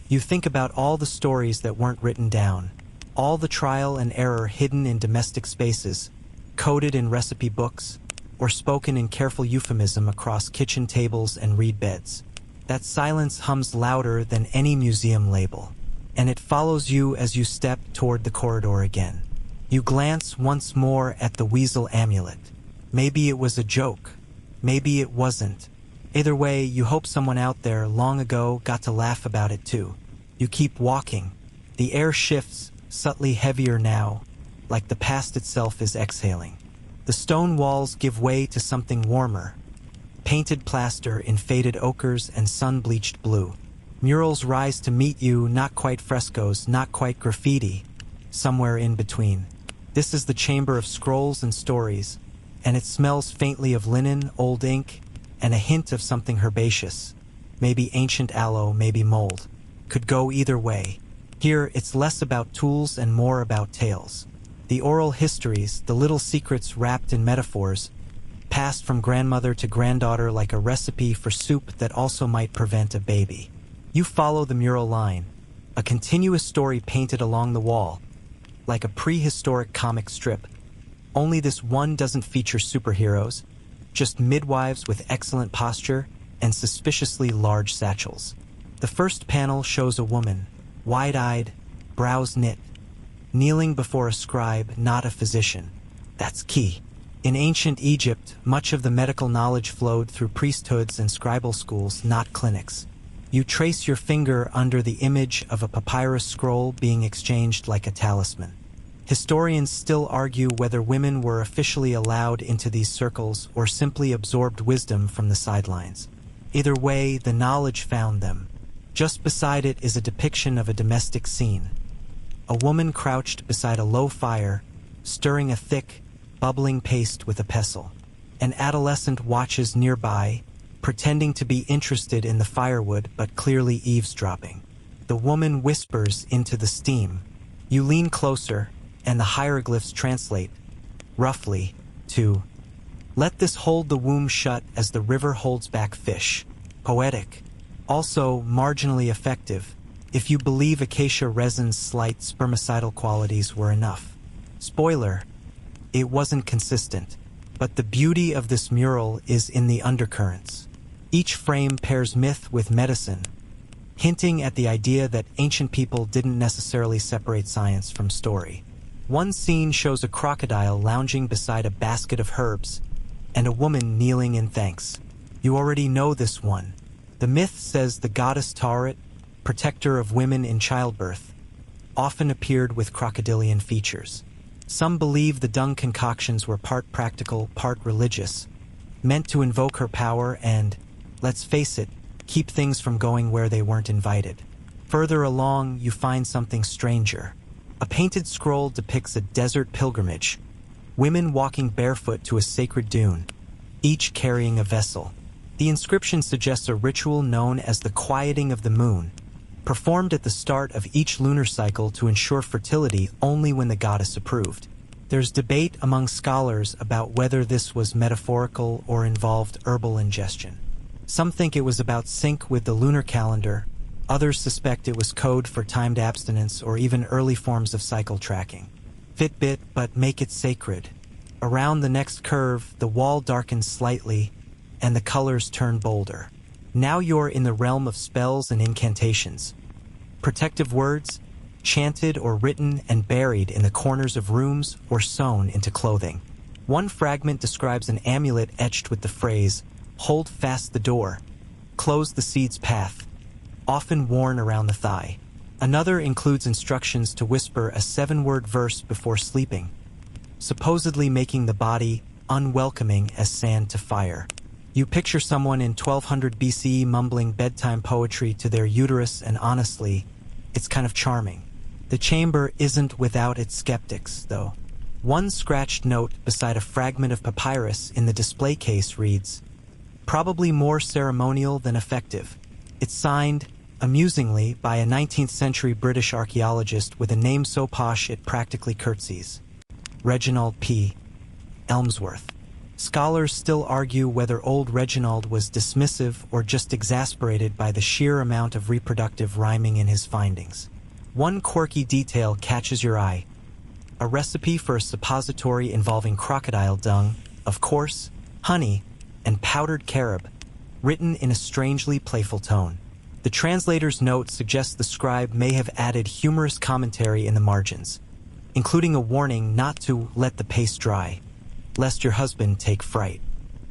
You think about all the stories that weren't written down, all the trial and error hidden in domestic spaces, coded in recipe books, or spoken in careful euphemism across kitchen tables and reed beds. That silence hums louder than any museum label, and it follows you as you step toward the corridor again. You glance once more at the weasel amulet. Maybe it was a joke. Maybe it wasn't. Either way, you hope someone out there long ago got to laugh about it too. You keep walking. The air shifts, subtly heavier now, like the past itself is exhaling. The stone walls give way to something warmer. Painted plaster in faded ochres and sun-bleached blue. Murals rise to meet you, not quite frescoes, not quite graffiti, somewhere in between. This is the chamber of scrolls and stories, and it smells faintly of linen, old ink, and a hint of something herbaceous. Maybe ancient aloe, maybe mold. Could go either way. Here, it's less about tools and more about tales. The oral histories, the little secrets wrapped in metaphors, passed from grandmother to granddaughter like a recipe for soup that also might prevent a baby. You follow the mural line, a continuous story painted along the wall, like a prehistoric comic strip. Only this one doesn't feature superheroes, just midwives with excellent posture and suspiciously large satchels. The first panel shows a woman, wide-eyed, brows knit, kneeling before a scribe, not a physician. That's key. In ancient Egypt, much of the medical knowledge flowed through priesthoods and scribal schools, not clinics. You trace your finger under the image of a papyrus scroll being exchanged like a talisman. Historians still argue whether women were officially allowed into these circles or simply absorbed wisdom from the sidelines. Either way, the knowledge found them. Just beside it is a depiction of a domestic scene. A woman crouched beside a low fire, stirring a thick, bubbling paste with a pestle. An adolescent watches nearby, pretending to be interested in the firewood but clearly eavesdropping. The woman whispers into the steam. You lean closer, and the hieroglyphs translate, roughly, to, "Let this hold the womb shut as the river holds back fish." Poetic. Also marginally effective, if you believe acacia resin's slight spermicidal qualities were enough. Spoiler, it wasn't consistent, but the beauty of this mural is in the undercurrents. Each frame pairs myth with medicine, hinting at the idea that ancient people didn't necessarily separate science from story. One scene shows a crocodile lounging beside a basket of herbs, and a woman kneeling in thanks. You already know this one. The myth says the goddess Tauret, protector of women in childbirth, often appeared with crocodilian features. Some believe the dung concoctions were part practical, part religious, meant to invoke her power and, let's face it, keep things from going where they weren't invited. Further along, you find something stranger. A painted scroll depicts a desert pilgrimage, women walking barefoot to a sacred dune, each carrying a vessel. The inscription suggests a ritual known as the quieting of the moon, performed at the start of each lunar cycle to ensure fertility only when the goddess approved. There's debate among scholars about whether this was metaphorical or involved herbal ingestion. Some think it was about sync with the lunar calendar, others suspect it was code for timed abstinence or even early forms of cycle tracking. Fitbit, but make it sacred. Around the next curve, the wall darkens slightly, and the colors turn bolder. Now you're in the realm of spells and incantations. Protective words, chanted or written and buried in the corners of rooms or sewn into clothing. One fragment describes an amulet etched with the phrase, "Hold fast the door, close the seed's path," often worn around the thigh. Another includes instructions to whisper a 7-word verse before sleeping, supposedly making the body unwelcoming as sand to fire. You picture someone in 1200 BCE mumbling bedtime poetry to their uterus, and honestly, it's kind of charming. The chamber isn't without its skeptics, though. One scratched note beside a fragment of papyrus in the display case reads, "Probably more ceremonial than effective." It's signed, amusingly, by a 19th century British archaeologist with a name so posh it practically curtsies. Reginald P. Elmsworth. Scholars still argue whether old Reginald was dismissive or just exasperated by the sheer amount of reproductive rhyming in his findings. One quirky detail catches your eye. A recipe for a suppository involving crocodile dung, of course, honey, and powdered carob, written in a strangely playful tone. The translator's note suggests the scribe may have added humorous commentary in the margins, including a warning not to let the paste dry, lest your husband take fright.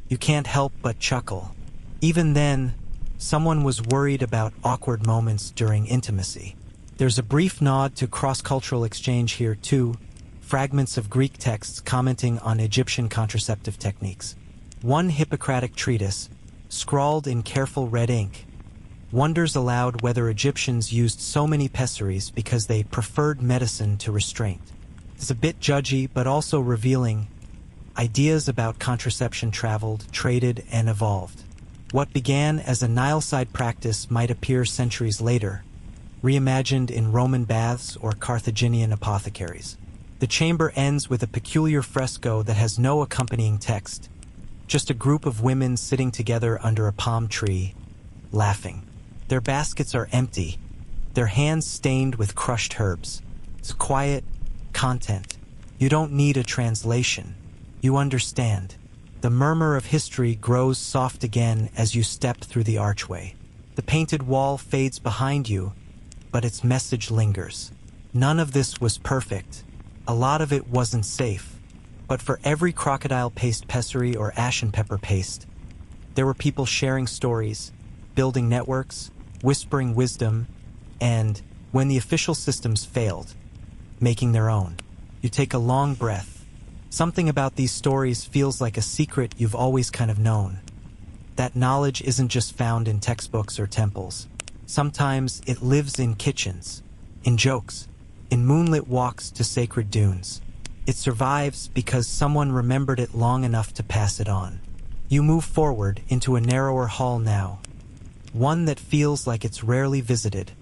You can't help but chuckle. Even then, someone was worried about awkward moments during intimacy. There's a brief nod to cross-cultural exchange here too, fragments of Greek texts commenting on Egyptian contraceptive techniques. One Hippocratic treatise, scrawled in careful red ink, wonders aloud whether Egyptians used so many pessaries because they preferred medicine to restraint. It's a bit judgy, but also revealing. Ideas about contraception traveled, traded, and evolved. What began as a Nile-side practice might appear centuries later, reimagined in Roman baths or Carthaginian apothecaries. The chamber ends with a peculiar fresco that has no accompanying text, just a group of women sitting together under a palm tree, laughing. Their baskets are empty, their hands stained with crushed herbs. It's quiet content. You don't need a translation. You understand. The murmur of history grows soft again as you step through the archway. The painted wall fades behind you, but its message lingers. None of this was perfect. A lot of it wasn't safe. But for every crocodile paste pessary or ashen pepper paste, there were people sharing stories, building networks, whispering wisdom, and, when the official systems failed, making their own. You take a long breath. Something about these stories feels like a secret you've always kind of known. That knowledge isn't just found in textbooks or temples. Sometimes it lives in kitchens, in jokes, in moonlit walks to sacred dunes. It survives because someone remembered it long enough to pass it on. You move forward into a narrower hall now, one that feels like it's rarely visited,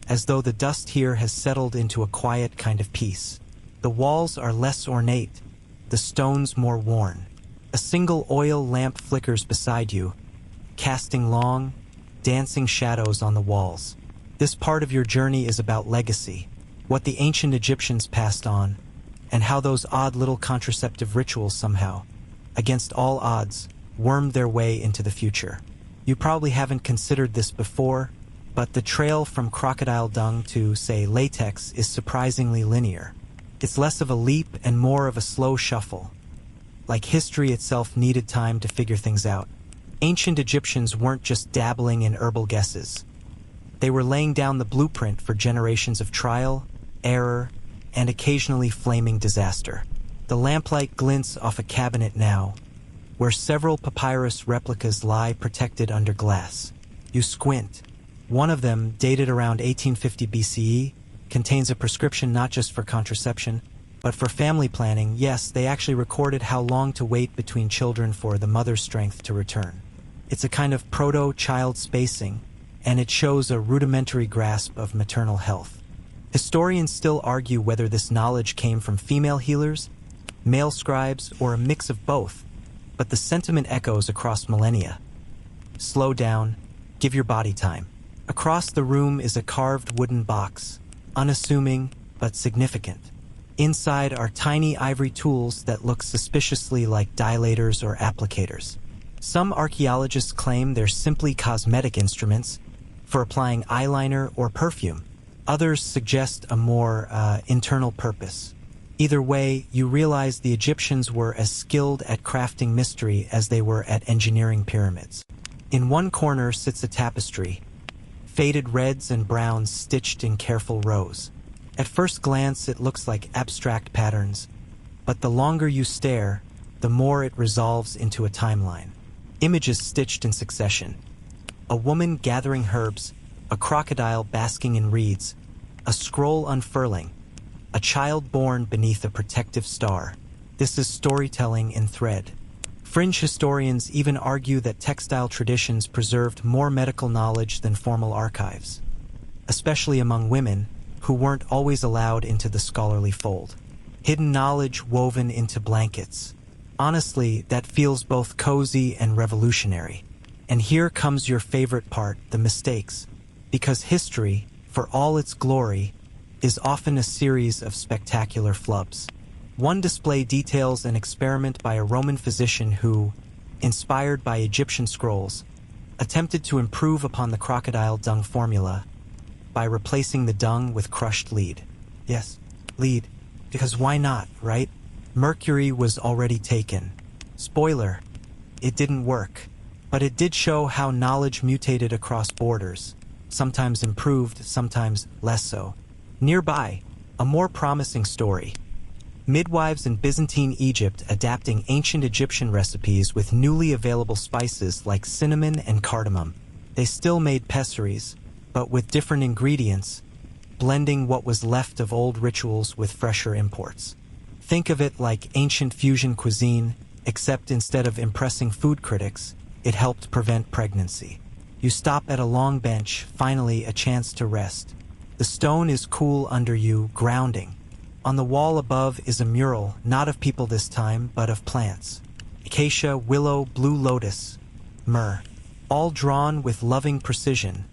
as though the dust here has settled into a quiet kind of peace. The walls are less ornate, the stones more worn. A single oil lamp flickers beside you, casting long, dancing shadows on the walls. This part of your journey is about legacy, what the ancient Egyptians passed on, and how those odd little contraceptive rituals somehow, against all odds, wormed their way into the future. You probably haven't considered this before, but the trail from crocodile dung to, say, latex is surprisingly linear. It's less of a leap and more of a slow shuffle. Like history itself needed time to figure things out. Ancient Egyptians weren't just dabbling in herbal guesses. They were laying down the blueprint for generations of trial, error, and occasionally flaming disaster. The lamplight glints off a cabinet now, where several papyrus replicas lie protected under glass. You squint. One of them, dated around 1850 BCE, contains a prescription not just for contraception, but for family planning. Yes, they actually recorded how long to wait between children for the mother's strength to return. It's a kind of proto-child spacing, and it shows a rudimentary grasp of maternal health. Historians still argue whether this knowledge came from female healers, male scribes, or a mix of both, but the sentiment echoes across millennia. Slow down, give your body time. Across the room is a carved wooden box, unassuming but significant. Inside are tiny ivory tools that look suspiciously like dilators or applicators. Some archaeologists claim they're simply cosmetic instruments for applying eyeliner or perfume. Others suggest a more internal purpose. Either way, you realize the Egyptians were as skilled at crafting mystery as they were at engineering pyramids. In one corner sits a tapestry, faded reds and browns stitched in careful rows. At first glance, it looks like abstract patterns, but the longer you stare, the more it resolves into a timeline. Images stitched in succession. A woman gathering herbs, a crocodile basking in reeds, a scroll unfurling, a child born beneath a protective star. This is storytelling in thread. Fringe historians even argue that textile traditions preserved more medical knowledge than formal archives, especially among women who weren't always allowed into the scholarly fold. Hidden knowledge woven into blankets. Honestly, that feels both cozy and revolutionary. And here comes your favorite part, the mistakes. Because history, for all its glory, is often a series of spectacular flubs. One display details an experiment by a Roman physician who, inspired by Egyptian scrolls, attempted to improve upon the crocodile dung formula by replacing the dung with crushed lead. Yes, lead. Because why not, right? Mercury was already taken. Spoiler, it didn't work. But it did show how knowledge mutated across borders, sometimes improved, sometimes less so. Nearby, a more promising story. Midwives in Byzantine Egypt adapting ancient Egyptian recipes with newly available spices like cinnamon and cardamom. They still made pessaries, but with different ingredients, blending what was left of old rituals with fresher imports. Think of it like ancient fusion cuisine, except instead of impressing food critics, it helped prevent pregnancy. You stop at a long bench, finally a chance to rest. The stone is cool under you, grounding. On the wall above is a mural, not of people this time, but of plants. Acacia, willow, blue lotus, myrrh, all drawn with loving precision,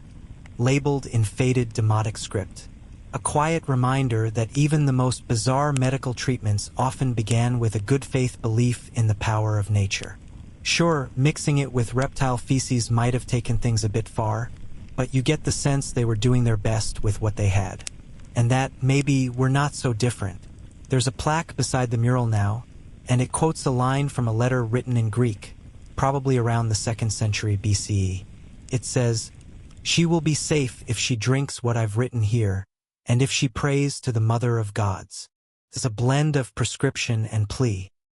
labeled in faded demotic script. A quiet reminder that even the most bizarre medical treatments often began with a good faith belief in the power of nature. Sure, mixing it with reptile feces might have taken things a bit far, but you get the sense they were doing their best with what they had. And that maybe we're not so different. There's a plaque beside the mural now, and it quotes a line from a letter written in Greek, probably around the 2nd century BCE. It says, "She will be safe if she drinks what I've written here, and if she prays to the Mother of Gods." There's a blend of prescription and plea.